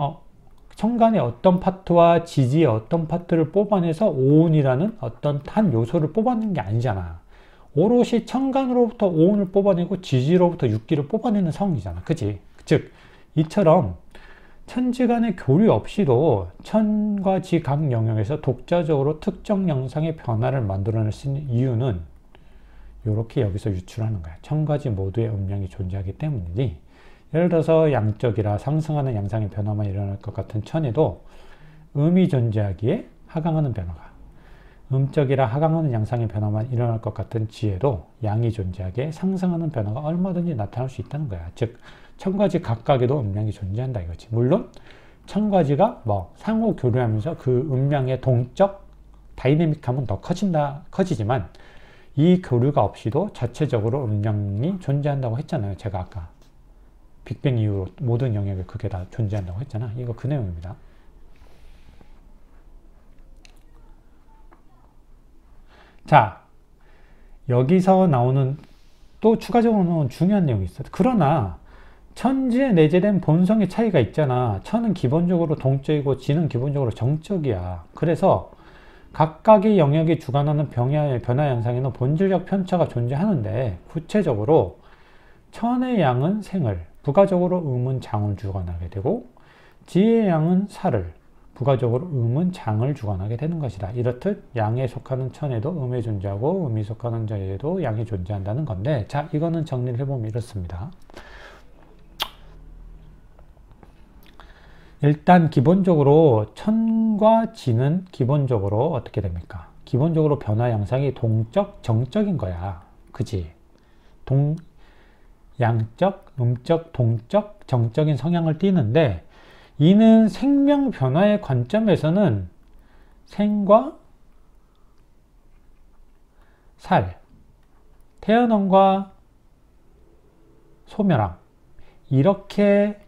어떤 파트와 지지의 어떤 파트를 뽑아내서 오운이라는 어떤 한 요소를 뽑아내는 게 아니잖아. 오롯이 천간으로부터 오운을 뽑아내고 지지로부터 육기를 뽑아내는 상황이잖아. 그치? 즉 이처럼 천지간의 교류 없이도 천과 지 각 영역에서 독자적으로 특정 양상의 변화를 만들어낼 수 있는 이유는 이렇게 여기서 유출하는 거야. 천과 지 모두의 음양이 존재하기 때문이지. 예를 들어서 양적이라 상승하는 양상의 변화만 일어날 것 같은 천에도 음이 존재하기에 하강하는 변화가, 음적이라 하강하는 양상의 변화만 일어날 것 같은 지에도 양이 존재하기에 상승하는 변화가 얼마든지 나타날 수 있다는 거야. 즉 천과 지 각각에도 음양이 존재한다 이거지. 물론 천과 지가 상호 교류하면서 그 음양의 동적 다이내믹함은 더 커지지만 이 교류가 없이도 자체적으로 음양이 존재한다고 했잖아요. 제가 아까 빅뱅 이후로 모든 영역에 그게 다 존재한다고 했잖아. 이거 그 내용입니다. 자, 여기서 나오는 또 추가적으로 나오는 중요한 내용이 있어. 그러나 천지에 내재된 본성의 차이가 있잖아. 천은 기본적으로 동적이고 지는 기본적으로 정적이야. 그래서 각각의 영역이 주관하는 변화 현상에는 본질적 편차가 존재하는데, 구체적으로 천의 양은 생을, 부가적으로 음은 장을 주관하게 되고, 지의 양은 살을, 부가적으로 음은 장을 주관하게 되는 것이다. 이렇듯 양에 속하는 천에도 음이 존재하고 음이 속하는 저에도 양이 존재한다는 건데, 자, 이거는 정리를 해보면 이렇습니다. 일단 기본적으로 천과 지는 기본적으로 어떻게 됩니까? 기본적으로 변화 양상이 동적, 정적인 거야. 그지? 양적, 음적, 동적, 정적인 성향을 띠는데, 이는 생명 변화의 관점에서는 생과 살, 태어남과 소멸함, 이렇게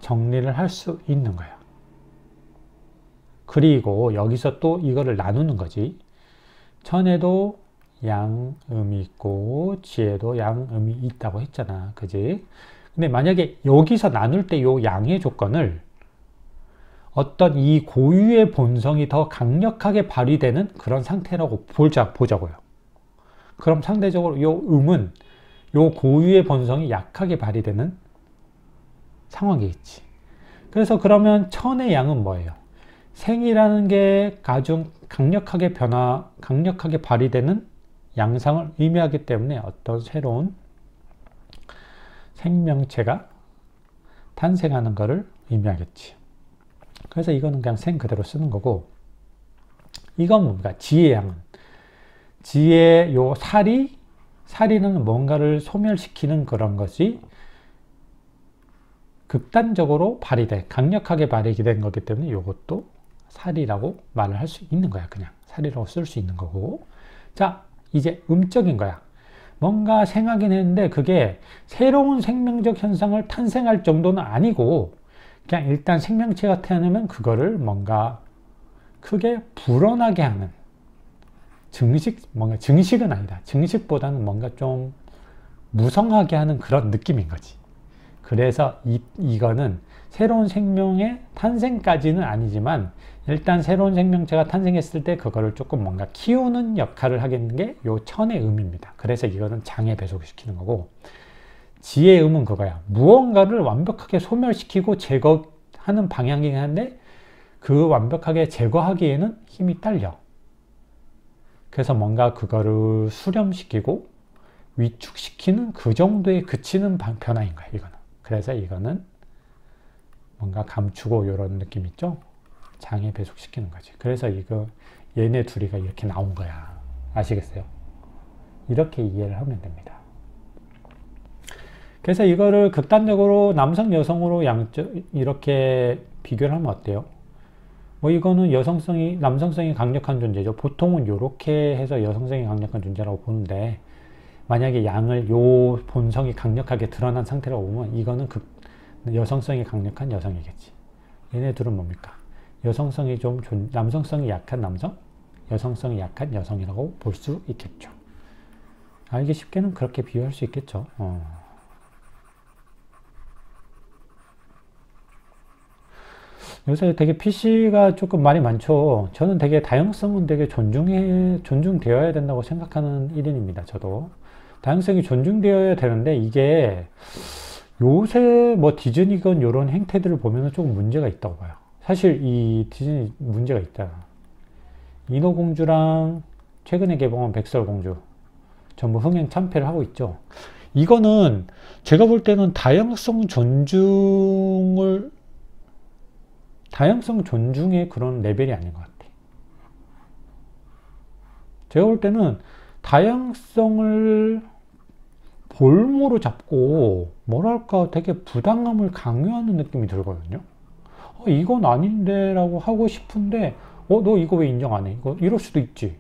정리를 할 수 있는 거야. 그리고 여기서 또 이거를 나누는 거지. 천에도 양음이 있고 지에도 양음이 있다고 했잖아. 그지? 근데 만약에 여기서 나눌 때 요 양의 조건을 어떤 이 고유의 본성이 더 강력하게 발휘되는 그런 상태라고 보자고요. 그럼 상대적으로 요 음은 요 고유의 본성이 약하게 발휘되는 상황이겠지. 그래서 그러면 천의 양은 뭐예요? 생이라는 게 아주 강력하게 강력하게 발휘되는 양상을 의미하기 때문에 어떤 새로운 생명체가 탄생하는 것을 의미하겠지. 그래서 이거는 그냥 생 그대로 쓰는 거고, 이건 뭡니까? 지의 양은. 지의 요 사리는 뭔가를 소멸시키는 그런 것이 극단적으로 강력하게 발휘된 거기 때문에 이것도 사리라고 말을 할 수 있는 거야. 그냥 사리라고 쓸 수 있는 거고. 자, 이제 음적인 거야. 뭔가 생하긴 했는데 그게 새로운 생명적 현상을 탄생할 정도는 아니고 그냥 일단 생명체가 태어나면 그거를 뭔가 크게 불어나게 하는 증식은 아니다. 증식보다는 뭔가 좀 무성하게 하는 그런 느낌인 거지. 그래서 이거는 새로운 생명의 탄생까지는 아니지만 일단 새로운 생명체가 탄생했을 때 그거를 조금 뭔가 키우는 역할을 하겠는 게 요 천의 음입니다. 그래서 이거는 장에 배속시키는 거고, 지의 음은 그거야. 무언가를 완벽하게 소멸시키고 제거하는 방향이긴 한데 그 완벽하게 제거하기에는 힘이 딸려. 그래서 뭔가 그거를 수렴시키고 위축시키는 그 정도에 그치는 변화인 거야, 이거는. 그래서 이거는 뭔가 감추고 이런 느낌 있죠? 장에 배속시키는 거지. 그래서 얘네 둘이가 이렇게 나온 거야. 아시겠어요? 이렇게 이해를 하면 됩니다. 그래서 이거를 극단적으로 남성, 여성으로 이렇게 비교를 하면 어때요? 뭐 이거는 남성성이 강력한 존재죠. 보통은 이렇게 해서 여성성이 강력한 존재라고 보는데, 만약에 양을 요 본성이 강력하게 드러난 상태라고 보면 이거는 여성성이 강력한 여성이겠지. 얘네 둘은 뭡니까? 남성성이 약한 남성, 여성성이 약한 여성이라고 볼 수 있겠죠. 알기 쉽게는 그렇게 비유할 수 있겠죠. 요새 되게 PC가 조금 말이 많죠. 저는 되게 다양성은 되게 존중되어야 된다고 생각하는 일인입니다. 저도. 다양성이 존중되어야 되는데 이게 요새 뭐 디즈니건 이런 행태들을 보면 조금 문제가 있다고 봐요. 사실 이 디즈니 문제가 있다. 인어공주랑 최근에 개봉한 백설공주 전부 흥행 참패를 하고 있죠. 이거는 제가 볼 때는 다양성 존중의 그런 레벨이 아닌 것 같아. 제가 볼 때는 다양성을 볼모로 잡고 뭐랄까 되게 부당함을 강요하는 느낌이 들거든요. 이건 아닌데 라고 하고 싶은데 너 이거 왜 인정 안 해? 이럴 수도 있지.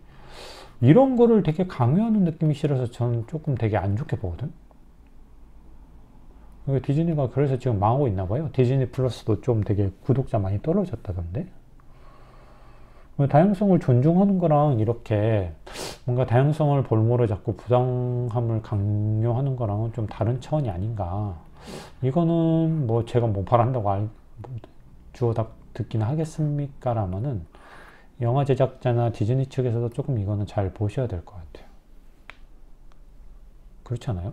이런 거를 되게 강요하는 느낌이 싫어서 저는 조금 되게 안 좋게 보거든. 디즈니가 그래서 지금 망하고 있나 봐요. 디즈니 플러스도 좀 되게 구독자 많이 떨어졌다던데. 다양성을 존중하는 거랑 이렇게 뭔가 다양성을 볼모로 잡고 부당함을 강요하는 거랑은 좀 다른 차원이 아닌가. 이거는 뭐 제가 뭐 바란다고 주워 듣기는 하겠습니까? 라면은 영화 제작자나 디즈니 측에서도 조금 이거는 잘 보셔야 될 것 같아요. 그렇지 않아요?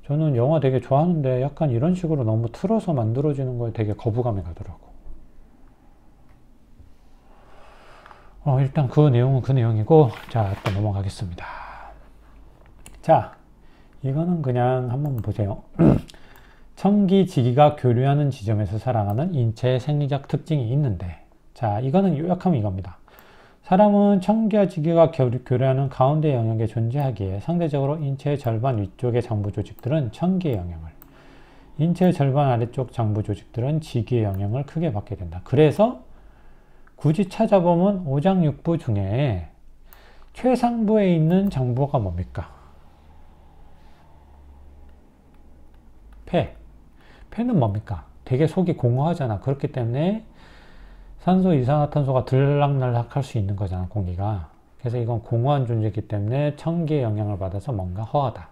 저는 영화 되게 좋아하는데 약간 이런 식으로 너무 틀어서 만들어지는 거에 되게 거부감이 가더라고. 일단 그 내용은 그 내용이고, 자, 또 넘어가겠습니다. 자, 이거는 그냥 한번 보세요. 청기지기가 교류하는 지점에서 살아가는 인체의 생리적 특징이 있는데, 자, 이거는 요약하면 이겁니다. 사람은 청기와 지기가 교류하는 가운데 영역에 존재하기에 상대적으로 인체의 절반 위쪽의 장부 조직들은 청기의 영향을, 인체의 절반 아래쪽 장부 조직들은 지기의 영향을 크게 받게 된다. 그래서 굳이 찾아보면 오장육부 중에 최상부에 있는 장부가 뭡니까? 폐는 뭡니까? 되게 속이 공허하잖아. 그렇기 때문에 산소, 이산화탄소가 들락날락 할 수 있는 거잖아, 공기가. 그래서 이건 공허한 존재이기 때문에 천기의 영향을 받아서 뭔가 허하다.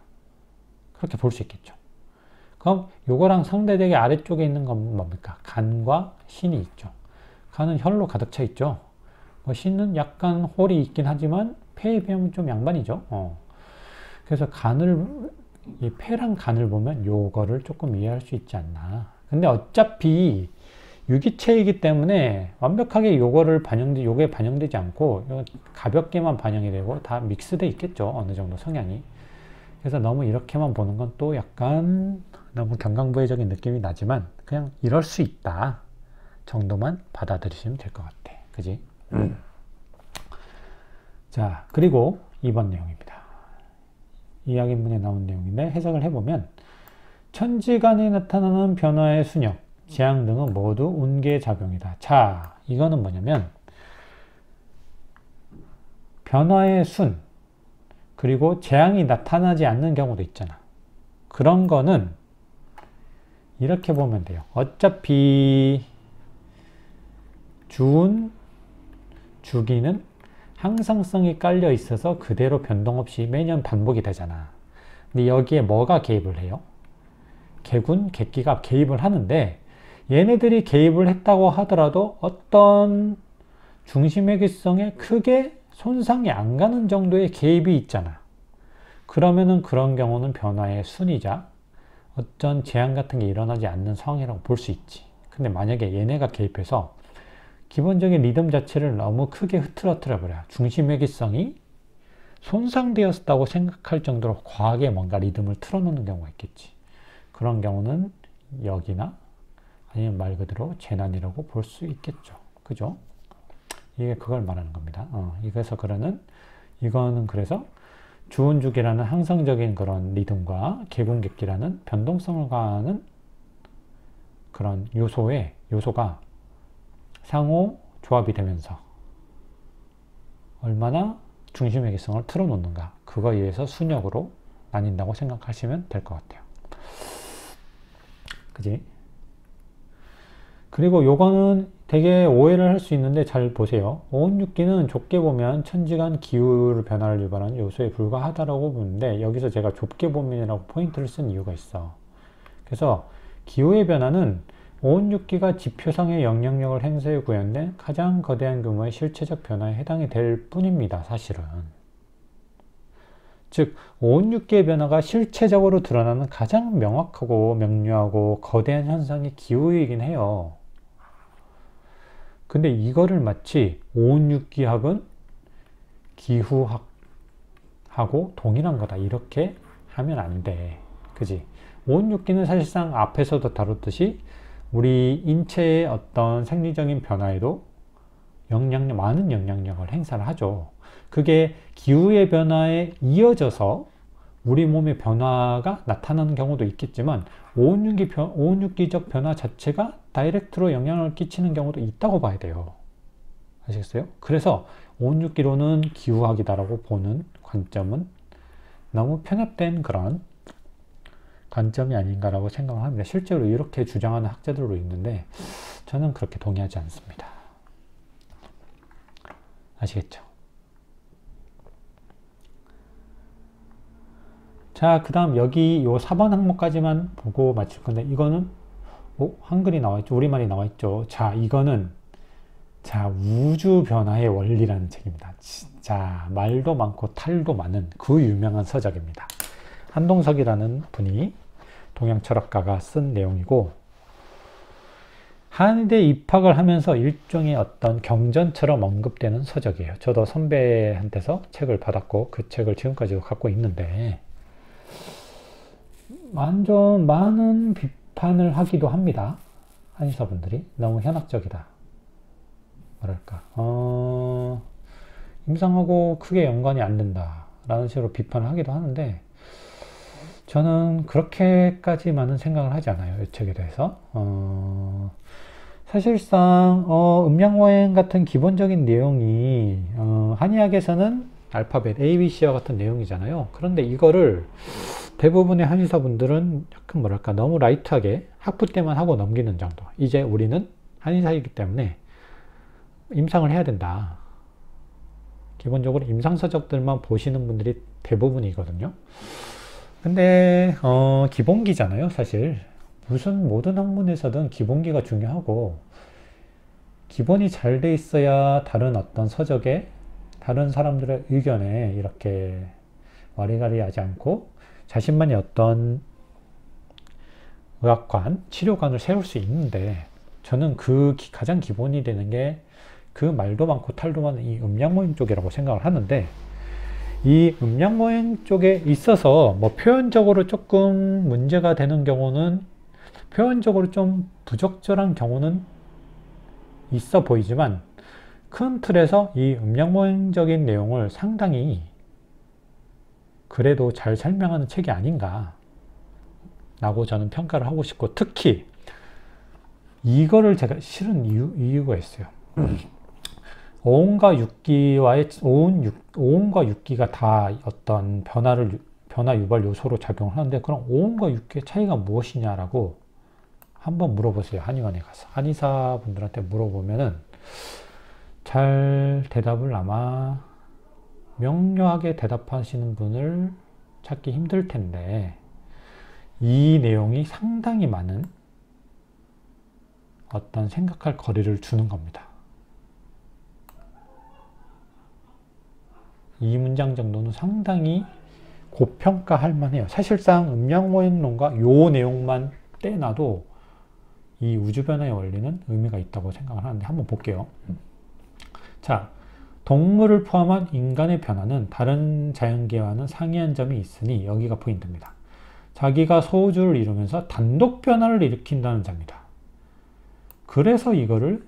그렇게 볼 수 있겠죠. 그럼 요거랑 상대되게 아래쪽에 있는 건 뭡니까? 간과 신이 있죠. 간은 혈로 가득 차 있죠. 뭐 신은 약간 홀이 있긴 하지만 폐에 비하면 좀 양반이죠. 그래서 이 폐랑 간을 보면 요거를 조금 이해할 수 있지 않나. 근데 어차피 유기체이기 때문에 완벽하게 요게 반영되지 않고 가볍게만 반영이 되고 다 믹스돼 있겠죠. 어느 정도 성향이. 그래서 너무 이렇게만 보는 건 또 약간 너무 경강부회적인 느낌이 나지만 그냥 이럴 수 있다 정도만 받아들이시면 될 것 같아. 그지? 자, 그리고 2번 내용입니다. 이야기문에 나온 내용인데 해석을 해보면 천지간에 나타나는 변화의 순역, 재앙 등은 모두 운계의 작용이다. 자, 이거는 뭐냐면 변화의 순 그리고 재앙이 나타나지 않는 경우도 있잖아. 그런 거는 이렇게 보면 돼요. 어차피 주운, 주기는 항상성이 깔려 있어서 그대로 변동 없이 매년 반복이 되잖아. 근데 여기에 뭐가 개입을 해요? 개군, 객기가 개입을 하는데 얘네들이 개입을 했다고 하더라도 어떤 중심의 기성에 크게 손상이 안 가는 정도의 개입이 있잖아. 그러면은 그런 경우는 변화의 순이자 어떤 재앙 같은 게 일어나지 않는 상황이라고 볼 수 있지. 근데 만약에 얘네가 개입해서 기본적인 리듬 자체를 너무 크게 흐트러뜨려 버려. 중심의 기성이 손상되었다고 생각할 정도로 과하게 뭔가 리듬을 틀어놓는 경우가 있겠지. 그런 경우는 역이나 아니면 말 그대로 재난이라고 볼 수 있겠죠. 그죠? 이게 그걸 말하는 겁니다. 이거는 그래서 주운주기라는 항상적인 그런 리듬과 개군객기라는 변동성을 가하는 그런 요소가 상호 조합이 되면서 얼마나 중심의 기성을 틀어놓는가, 그거에 의해서 순역으로 나뉜다고 생각하시면 될 것 같아요. 그지? 그리고 요거는 되게 오해를 할 수 있는데 잘 보세요. 오온육기는 좁게 보면 천지간 기후 변화를 유발하는 요소에 불과하다라고 보는데 여기서 제가 좁게 보면이라고 포인트를 쓴 이유가 있어. 그래서 기후의 변화는 오온육기가 지표상의 영향력을 행사해 구현된 가장 거대한 규모의 실체적 변화에 해당이 될 뿐입니다. 사실은. 즉 오온육기의 변화가 실체적으로 드러나는 가장 명확하고 명료하고 거대한 현상이 기후이긴 해요. 근데 이거를 마치 오온육기학은 기후학하고 동일한 거다 이렇게 하면 안 돼. 그지? 오온육기는 사실상 앞에서도 다뤘듯이 우리 인체의 어떤 생리적인 변화에도 많은 영향력을 행사를 하죠. 그게 기후의 변화에 이어져서 우리 몸의 변화가 나타나는 경우도 있겠지만 오온육기적 변화 자체가 다이렉트로 영향을 끼치는 경우도 있다고 봐야 돼요. 아시겠어요? 그래서 오온육기로는 기후학이다라고 보는 관점은 너무 편협된 그런 관점이 아닌가라고 생각을 합니다. 실제로 이렇게 주장하는 학자들도 있는데 저는 그렇게 동의하지 않습니다. 아시겠죠? 자, 그 다음 여기 요 4번 항목까지만 보고 마칠 건데 이거는 한글이 나와있죠. 우리말이 나와있죠. 자, 이거는 우주 변화의 원리라는 책입니다. 진짜 말도 많고 탈도 많은 그 유명한 서적입니다. 한동석이라는 분이 동양철학가가 쓴 내용이고 한의대 입학을 하면서 일종의 어떤 경전처럼 언급되는 서적이에요. 저도 선배한테서 책을 받았고 그 책을 지금까지도 갖고 있는데 완전 많은 비판을 하기도 합니다. 한의사분들이 너무 현학적이다. 뭐랄까 임상하고 크게 연관이 안 된다 라는 식으로 비판을 하기도 하는데 저는 그렇게까지만은 생각을 하지 않아요. 이 책에 대해서. 사실상 음양오행 같은 기본적인 내용이 한의학에서는 알파벳 ABC와 같은 내용이잖아요. 그런데 이거를 대부분의 한의사분들은 약간 뭐랄까 너무 라이트하게 학부 때만 하고 넘기는 정도. 이제 우리는 한의사이기 때문에 임상을 해야 된다. 기본적으로 임상서적들만 보시는 분들이 대부분이거든요. 근데 기본기잖아요, 사실. 무슨 모든 학문에서든 기본기가 중요하고, 기본이 잘 돼 있어야 다른 어떤 서적에, 다른 사람들의 의견에 이렇게 와리가리 하지 않고 자신만의 어떤 의학관, 치료관을 세울 수 있는데, 저는 그 가장 기본이 되는 게 그 말도 많고 탈도 많은 이 음양모행 쪽이라고 생각을 하는데, 이 음양모행 쪽에 있어서 뭐 표현적으로 조금 문제가 되는 경우는, 표현적으로 좀 부적절한 경우는 있어 보이지만, 큰 틀에서 이 음양모행적인 내용을 상당히 그래도 잘 설명하는 책이 아닌가 라고 저는 평가를 하고 싶고, 특히 이거를 제가 싫은 이유가 있어요. 오온과 육기가 다 어떤 변화 유발 요소로 작용을 하는데, 그럼 오온과 육기의 차이가 무엇이냐라고 한번 물어보세요. 한의원에 가서 한의사 분들한테 물어보면은 잘 대답을 아마 명료하게 대답하시는 분을 찾기 힘들 텐데, 이 내용이 상당히 많은 어떤 생각할 거리를 주는 겁니다. 이 문장 정도는 상당히 고평가할 만해요. 사실상 음양모행론과 요 내용만 떼놔도 이 우주변화의 원리는 의미가 있다고 생각을 하는데, 한번 볼게요. 자, 동물을 포함한 인간의 변화는 다른 자연계와는 상이한 점이 있으니 여기가 포인트입니다. 자기가 소우주를 이루면서 단독 변화를 일으킨다는 점이다. 그래서 이거를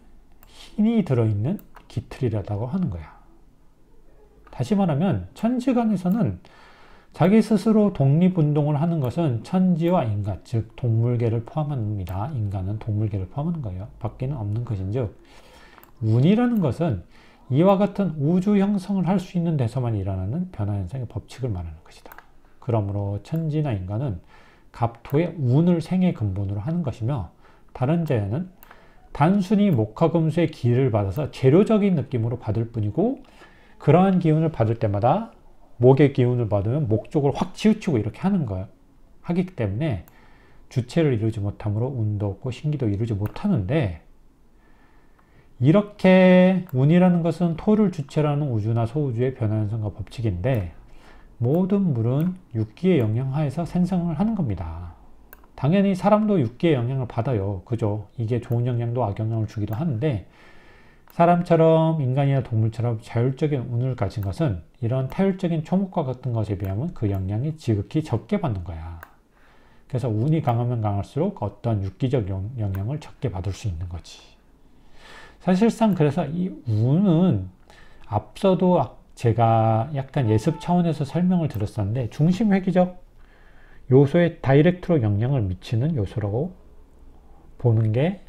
힘이 들어있는 기틀이라고 하는 거야. 다시 말하면 천지관에서는 자기 스스로 독립운동을 하는 것은 천지와 인간, 즉 동물계를 포함합니다. 인간은 동물계를 포함하는 거예요. 밖에는 없는 것인즉, 운이라는 것은 이와 같은 우주 형성을 할 수 있는 데서만 일어나는 변화현상의 법칙을 말하는 것이다. 그러므로 천지나 인간은 갑토의 운을 생의 근본으로 하는 것이며, 다른 자연은 단순히 목화금수의 기를 받아서 재료적인 느낌으로 받을 뿐이고, 그러한 기운을 받을 때마다 목의 기운을 받으면 목 쪽을 확 치우치고 이렇게 하는 거예요. 하기 때문에 주체를 이루지 못하므로 운도 없고 신기도 이루지 못하는데, 이렇게 운이라는 것은 토를 주체라는 우주나 소우주의 변화현상과 법칙인데, 모든 물은 육기의 영향 하에서 생성을 하는 겁니다. 당연히 사람도 육기의 영향을 받아요. 그죠? 이게 좋은 영향도 악영향을 주기도 하는데, 사람처럼 인간이나 동물처럼 자율적인 운을 가진 것은 이런 타율적인 초목과 같은 것에 비하면 그 영향이 지극히 적게 받는 거야. 그래서 운이 강하면 강할수록 어떤 육기적 영향을 적게 받을 수 있는 거지. 사실상 그래서 이 운은 앞서도 제가 약간 예습 차원에서 설명을 드렸었는데, 중심회귀적 요소에 다이렉트로 영향을 미치는 요소라고 보는 게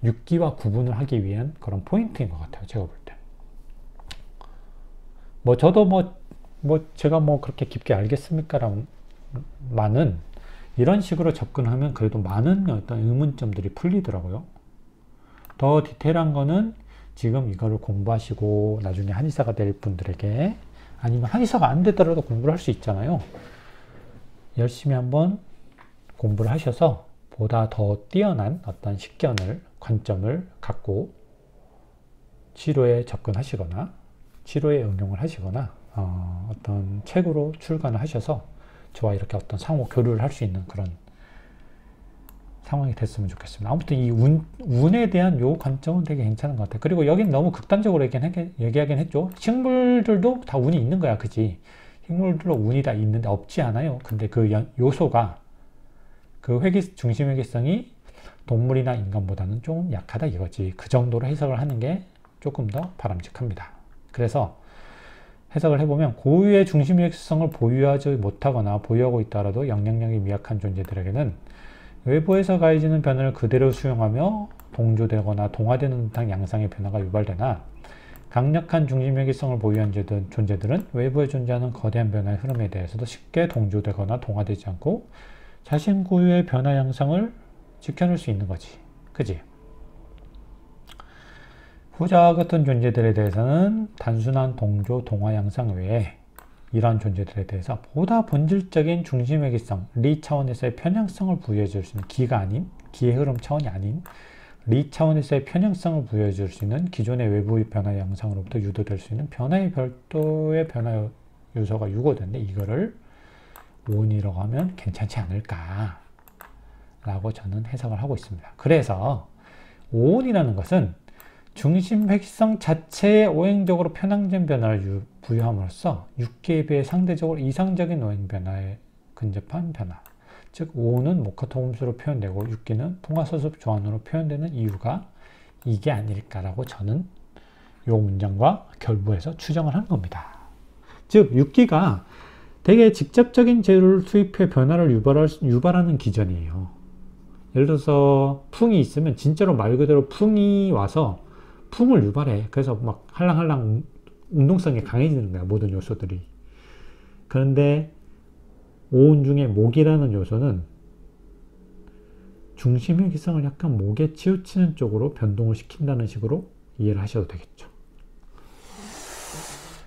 육기와 구분을 하기 위한 그런 포인트인 것 같아요. 제가 볼 때. 저도 제가 그렇게 깊게 알겠습니까라는 많은 이런 식으로 접근하면 그래도 많은 어떤 의문점들이 풀리더라고요. 더 디테일한 거는 지금 이거를 공부하시고 나중에 한의사가 될 분들에게, 아니면 한의사가 안 되더라도 공부를 할 수 있잖아요. 열심히 한번 공부를 하셔서 보다 더 뛰어난 어떤 식견을, 관점을 갖고 치료에 접근하시거나 치료에 응용을 하시거나 어떤 책으로 출간을 하셔서 저와 이렇게 어떤 상호 교류를 할 수 있는 그런 상황이 됐으면 좋겠습니다. 아무튼 이 운에 대한 요 관점은 되게 괜찮은 것 같아요. 그리고 여긴 너무 극단적으로 얘기하긴 했죠. 식물들도 다 운이 있는 거야, 그지? 식물들도 운이 다 있는데 없지 않아요. 근데 그 요소가, 그 중심회귀성이 동물이나 인간보다는 좀 약하다 이거지. 그 정도로 해석을 하는 게 조금 더 바람직합니다. 그래서 해석을 해보면, 고유의 중심회귀성을 보유하지 못하거나 보유하고 있더라도 영향력이 미약한 존재들에게는 외부에서 가해지는 변화를 그대로 수용하며 동조되거나 동화되는 듯한 양상의 변화가 유발되나, 강력한 중심회귀성을 보유한 존재들은 외부에 존재하는 거대한 변화의 흐름에 대해서도 쉽게 동조되거나 동화되지 않고 자신 고유의 변화 양상을 지켜낼 수 있는 거지. 그지? 후자와 같은 존재들에 대해서는 단순한 동조, 동화, 양상 외에 이러한 존재들에 대해서 보다 본질적인 중심회기성, 리 차원에서의 편향성을 부여해 줄 수 있는 기가 아닌, 기의 흐름 차원이 아닌 리 차원에서의 편향성을 부여해 줄 수 있는 기존의 외부 변화 양상으로부터 유도될 수 있는 변화의 별도의 변화 요소가 유고되는데 이거를 오온이라고 하면 괜찮지 않을까 라고 저는 해석을 하고 있습니다. 그래서 오온이라는 것은 중심 회기성 자체에 오행적으로 편향된 변화를 부여함으로써 육기에 비해 상대적으로 이상적인 오행 변화에 근접한 변화. 즉 오온은 목화토금수로 표현되고 육기는 풍화소습 조안으로 표현되는 이유가 이게 아닐까라고 저는 이 문장과 결부해서 추정을 한 겁니다. 즉 육기가 되게 직접적인 재료를 수입해 변화를 유발하는 기전이에요. 예를 들어서 풍이 있으면 진짜로 말 그대로 풍이 와서 풍을 유발해. 그래서 막 할랑할랑 운동성이 강해지는 거야, 모든 요소들이. 그런데 오온 중에 목이라는 요소는 중심의 기성을 약간 목에 치우치는 쪽으로 변동을 시킨다는 식으로 이해를 하셔도 되겠죠.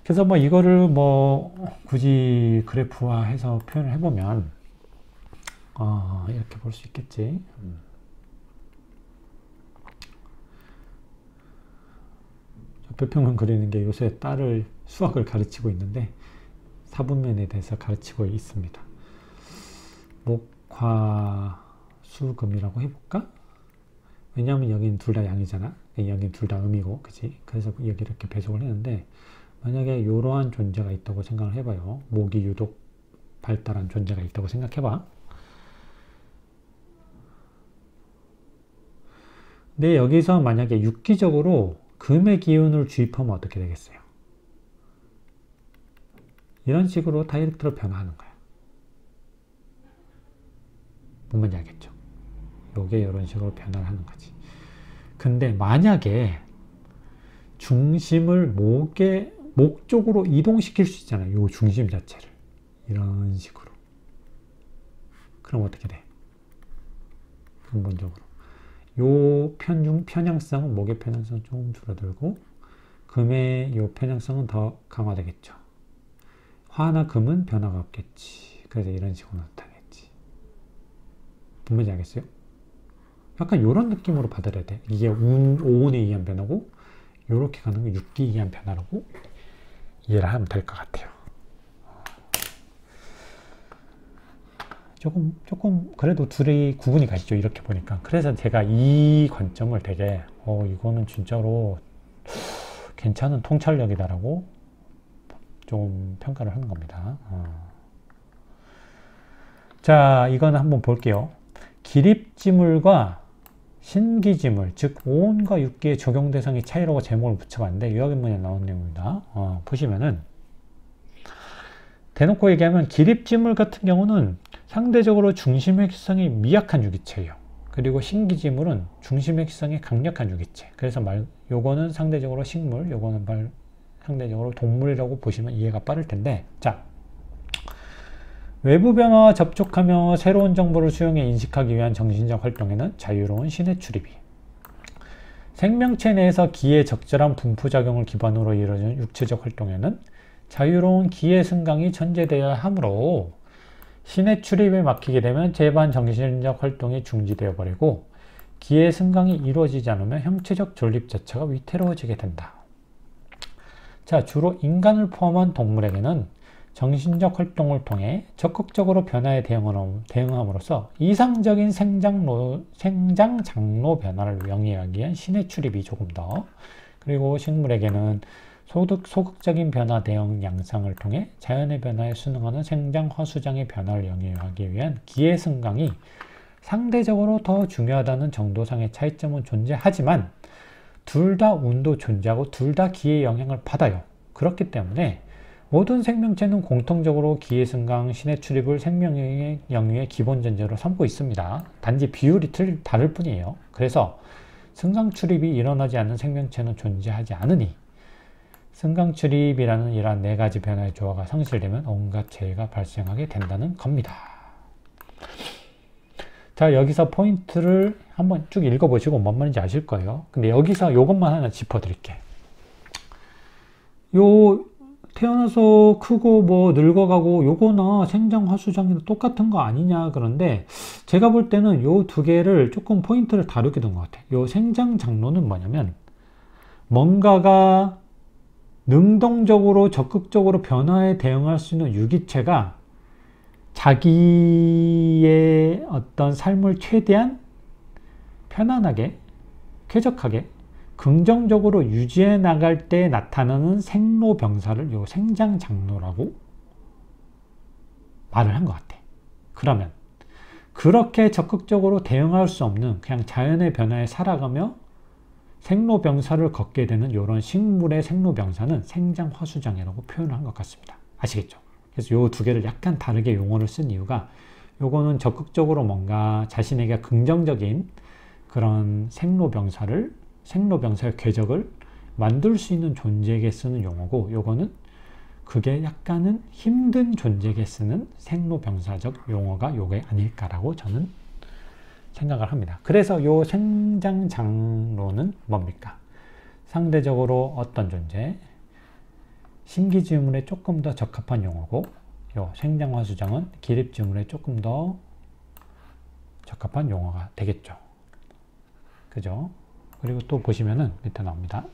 그래서 뭐 이거를 뭐 굳이 그래프화해서 표현을 해보면 이렇게 볼 수 있겠지. 별평은 그리는 게 요새 딸을 수학을 가르치고 있는데 사분면에 대해서 가르치고 있습니다. 목화수금이라고 해볼까? 왜냐하면 여긴 둘 다 양이잖아. 여긴 둘 다 음이고, 그치? 그래서 여기 이렇게 배속을 했는데 만약에 이러한 존재가 있다고 생각을 해봐요. 목이 유독 발달한 존재가 있다고 생각해봐. 근데 여기서 만약에 육기적으로 금의 기운을 주입하면 어떻게 되겠어요? 이런 식으로 다이렉트로 변화하는 거야. 뭔 말인지 알겠죠? 요게 이런 식으로 변화를 하는 거지. 근데 만약에 중심을 목 쪽으로 이동시킬 수 있잖아요. 요 중심 자체를. 이런 식으로. 그럼 어떻게 돼? 근본적으로. 요 편향성은, 목의 편향성은 조금 줄어들고, 금의 요 편향성은 더 강화되겠죠. 화나 금은 변화가 없겠지. 그래서 이런 식으로 나타나겠지. 뭔지 알겠어요? 약간 요런 느낌으로 받아들여야 돼. 이게 오온에 의한 변화고, 요렇게 가는 게 육기에 의한 변화라고 이해를 하면 될 것 같아요. 조금 그래도 둘이 구분이 가시죠, 이렇게 보니까. 그래서 제가 이 관점을 되게 이거는 진짜로 괜찮은 통찰력이다라고 좀 평가를 하는 겁니다. 자, 이거는 한번 볼게요. 기립지물과 신기지물, 즉 오온과 육기의 적용 대상의 차이라고 제목을 붙여봤는데 요약문에 나온 내용입니다. 보시면은 대놓고 얘기하면 기립지물 같은 경우는 상대적으로 중심의 기성이 미약한 유기체예요. 그리고 신기지물은 중심의 기성이 강력한 유기체. 그래서 요거는 상대적으로 식물, 요거는 상대적으로 동물이라고 보시면 이해가 빠를 텐데, 자, 외부 변화와 접촉하며 새로운 정보를 수용해 인식하기 위한 정신적 활동에는 자유로운 신의 출입이, 생명체 내에서 기의 적절한 분포작용을 기반으로 이루어지는 육체적 활동에는 자유로운 기의 승강이 전제되어야 하므로 신의 출입에 막히게 되면 제반 정신적 활동이 중지되어 버리고 기의 승강이 이루어지지 않으면 형체적 존립 자체가 위태로워지게 된다. 자, 주로 인간을 포함한 동물에게는 정신적 활동을 통해 적극적으로 변화에 대응함으로써 이상적인 생장 장로 변화를 영위하기 위한 신의 출입이 조금 더, 그리고 식물에게는 소극적인 변화 대응 양상을 통해 자연의 변화에 순응하는 생장 화수장의 변화를 영위하기 위한 기의 승강이 상대적으로 더 중요하다는 정도상의 차이점은 존재하지만 둘 다 운도 존재하고 둘 다 기의 영향을 받아요. 그렇기 때문에 모든 생명체는 공통적으로 기의 승강, 신의 출입을 생명의 영위의 기본 전제로 삼고 있습니다. 단지 비율이 다를 뿐이에요. 그래서 승강 출입이 일어나지 않는 생명체는 존재하지 않으니 승강 출입이라는 이러한 네 가지 변화의 조화가 상실되면 온갖 재해가 발생하게 된다는 겁니다. 자, 여기서 포인트를 한번 쭉 읽어보시고 뭔 말인지 아실 거예요. 근데 여기서 요것만 하나 짚어드릴게. 요 태어나서 크고 뭐 늙어가고 요거나 생장화수장이나 똑같은 거 아니냐 그런데 제가 볼 때는 요 두 개를 조금 포인트를 다르게 둔 것 같아요. 요 생장장로는 뭐냐면 뭔가가 능동적으로 적극적으로 변화에 대응할 수 있는 유기체가 자기의 어떤 삶을 최대한 편안하게 쾌적하게 긍정적으로 유지해 나갈 때 나타나는 생로병사를 요 생장장로라고 말을 한 것 같아. 그러면 그렇게 적극적으로 대응할 수 없는 그냥 자연의 변화에 살아가며 생로병사를 걷게 되는 이런 식물의 생로병사는 생장화수장애라고 표현을 한 것 같습니다. 아시겠죠? 그래서 요 두 개를 약간 다르게 용어를 쓴 이유가 요거는 적극적으로 뭔가 자신에게 긍정적인 그런 생로병사의 궤적을 만들 수 있는 존재에게 쓰는 용어고 요거는 그게 약간은 힘든 존재에게 쓰는 생로병사적 용어가 요게 아닐까라고 저는 생각을 합니다. 그래서 요 생장장로는 뭡니까? 상대적으로 어떤 존재? 신기지물에 조금 더 적합한 용어고 요 생장화수장은 기립지물에 조금 더 적합한 용어가 되겠죠. 그죠? 그리고 또 보시면은 밑에 나옵니다.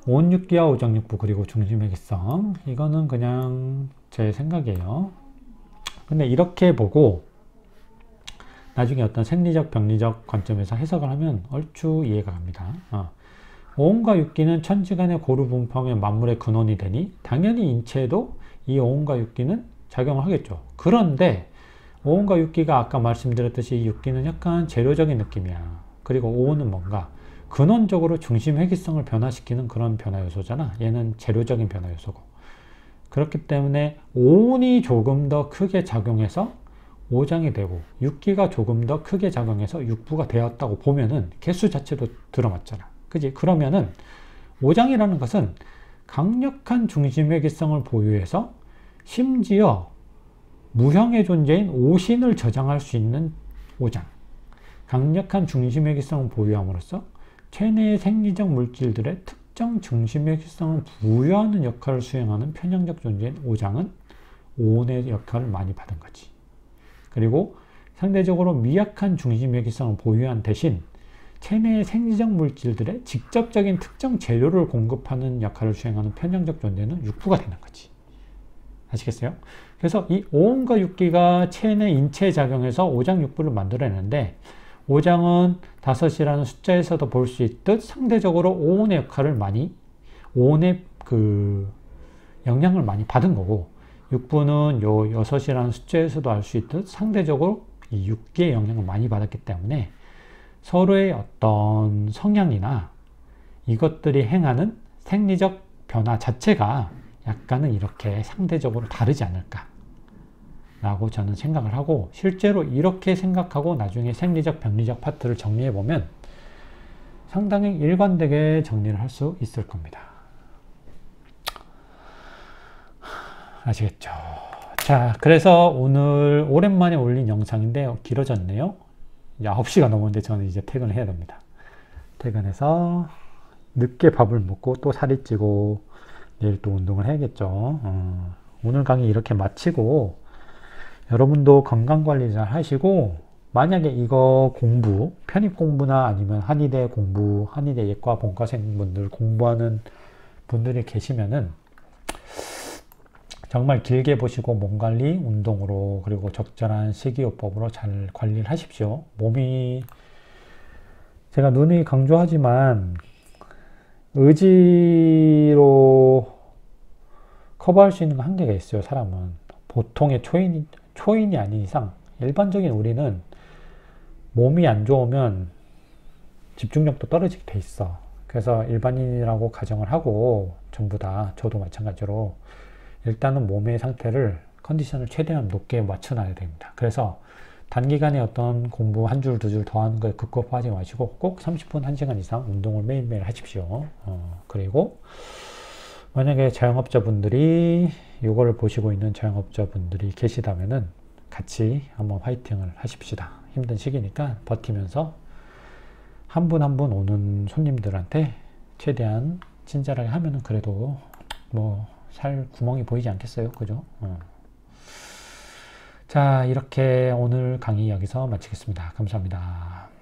온육기와 오장육부 그리고 중심회기성 이거는 그냥 제 생각이에요. 근데 이렇게 보고 나중에 어떤 생리적 병리적 관점에서 해석을 하면 얼추 이해가 갑니다. 오온과 육기는 천지간의 고루 분포하며 만물의 근원이 되니 당연히 인체에도 이 오온과 육기는 작용을 하겠죠. 그런데 오온과 육기가 아까 말씀드렸듯이 이 육기는 약간 재료적인 느낌이야. 그리고 오온은 뭔가 근원적으로 중심 회귀성을 변화시키는 그런 변화 요소잖아. 얘는 재료적인 변화 요소고. 그렇기 때문에 오온이 조금 더 크게 작용해서 오장이 되고 육기가 조금 더 크게 작용해서 육부가 되었다고 보면은 개수 자체도 들어맞잖아. 그지? 그러면은 오장이라는 것은 강력한 중심회귀성을 보유해서 심지어 무형의 존재인 오신을 저장할 수 있는 오장. 강력한 중심회귀성을 보유함으로써 체내의 생리적 물질들의 특정 중심회귀성을 부여하는 역할을 수행하는 편향적 존재인 오장은 오온의 역할을 많이 받은 거지. 그리고 상대적으로 미약한 중심회귀성을 보유한 대신 체내의 생리적 물질들의 직접적인 특정 재료를 공급하는 역할을 수행하는 편향적 존재는 육부가 되는 거지. 아시겠어요? 그래서 이 오온과 육기가 체내 인체에 작용해서 오장육부를 만들어내는데 오장은 5이라는 숫자에서도 볼 수 있듯 상대적으로 오온의 역할을 오온의 그 영향을 많이 받은 거고 육부는 요 6이라는 숫자에서도 알 수 있듯 상대적으로 이 육기의 영향을 많이 받았기 때문에 서로의 어떤 성향이나 이것들이 행하는 생리적 변화 자체가 약간은 이렇게 상대적으로 다르지 않을까 라고 저는 생각을 하고 실제로 이렇게 생각하고 나중에 생리적 병리적 파트를 정리해 보면 상당히 일관되게 정리를 할 수 있을 겁니다. 아시겠죠? 자, 그래서 오늘 오랜만에 올린 영상인데 길어졌네요. 9시가 넘었는데 저는 이제 퇴근을 해야 됩니다. 퇴근해서 늦게 밥을 먹고 또 살이 찌고 내일 또 운동을 해야겠죠. 오늘 강의 이렇게 마치고 여러분도 건강관리 잘 하시고 만약에 이거 공부, 편입 공부나 아니면 한의대 공부, 한의대 예과 본과생분들 공부하는 분들이 계시면은 정말 길게 보시고 몸 관리, 운동으로 그리고 적절한 식이요법으로 잘 관리를 하십시오. 몸이 제가 누누이 강조하지만 의지로 커버할 수 있는 한계가 있어요. 사람은 보통의 초인이 아닌 이상 일반적인 우리는 몸이 안 좋으면 집중력도 떨어지게 돼 있어. 그래서 일반인이라고 가정을 하고 전부 다 저도 마찬가지로 일단은 몸의 상태를 컨디션을 최대한 높게 맞춰놔야 됩니다. 그래서 단기간에 어떤 공부 한 줄, 두 줄 더 하는 거에 급급하지 마시고 꼭 30분, 1시간 이상 운동을 매일매일 하십시오. 그리고 만약에 자영업자분들이 이거를 보시고 있는 자영업자분들이 계시다면은 같이 한번 화이팅을 하십시다. 힘든 시기니까 버티면서 한 분 한 분 오는 손님들한테 최대한 친절하게 하면은 그래도 뭐 살 구멍이 보이지 않겠어요? 그죠? 자, 이렇게 오늘 강의 여기서 마치겠습니다. 감사합니다.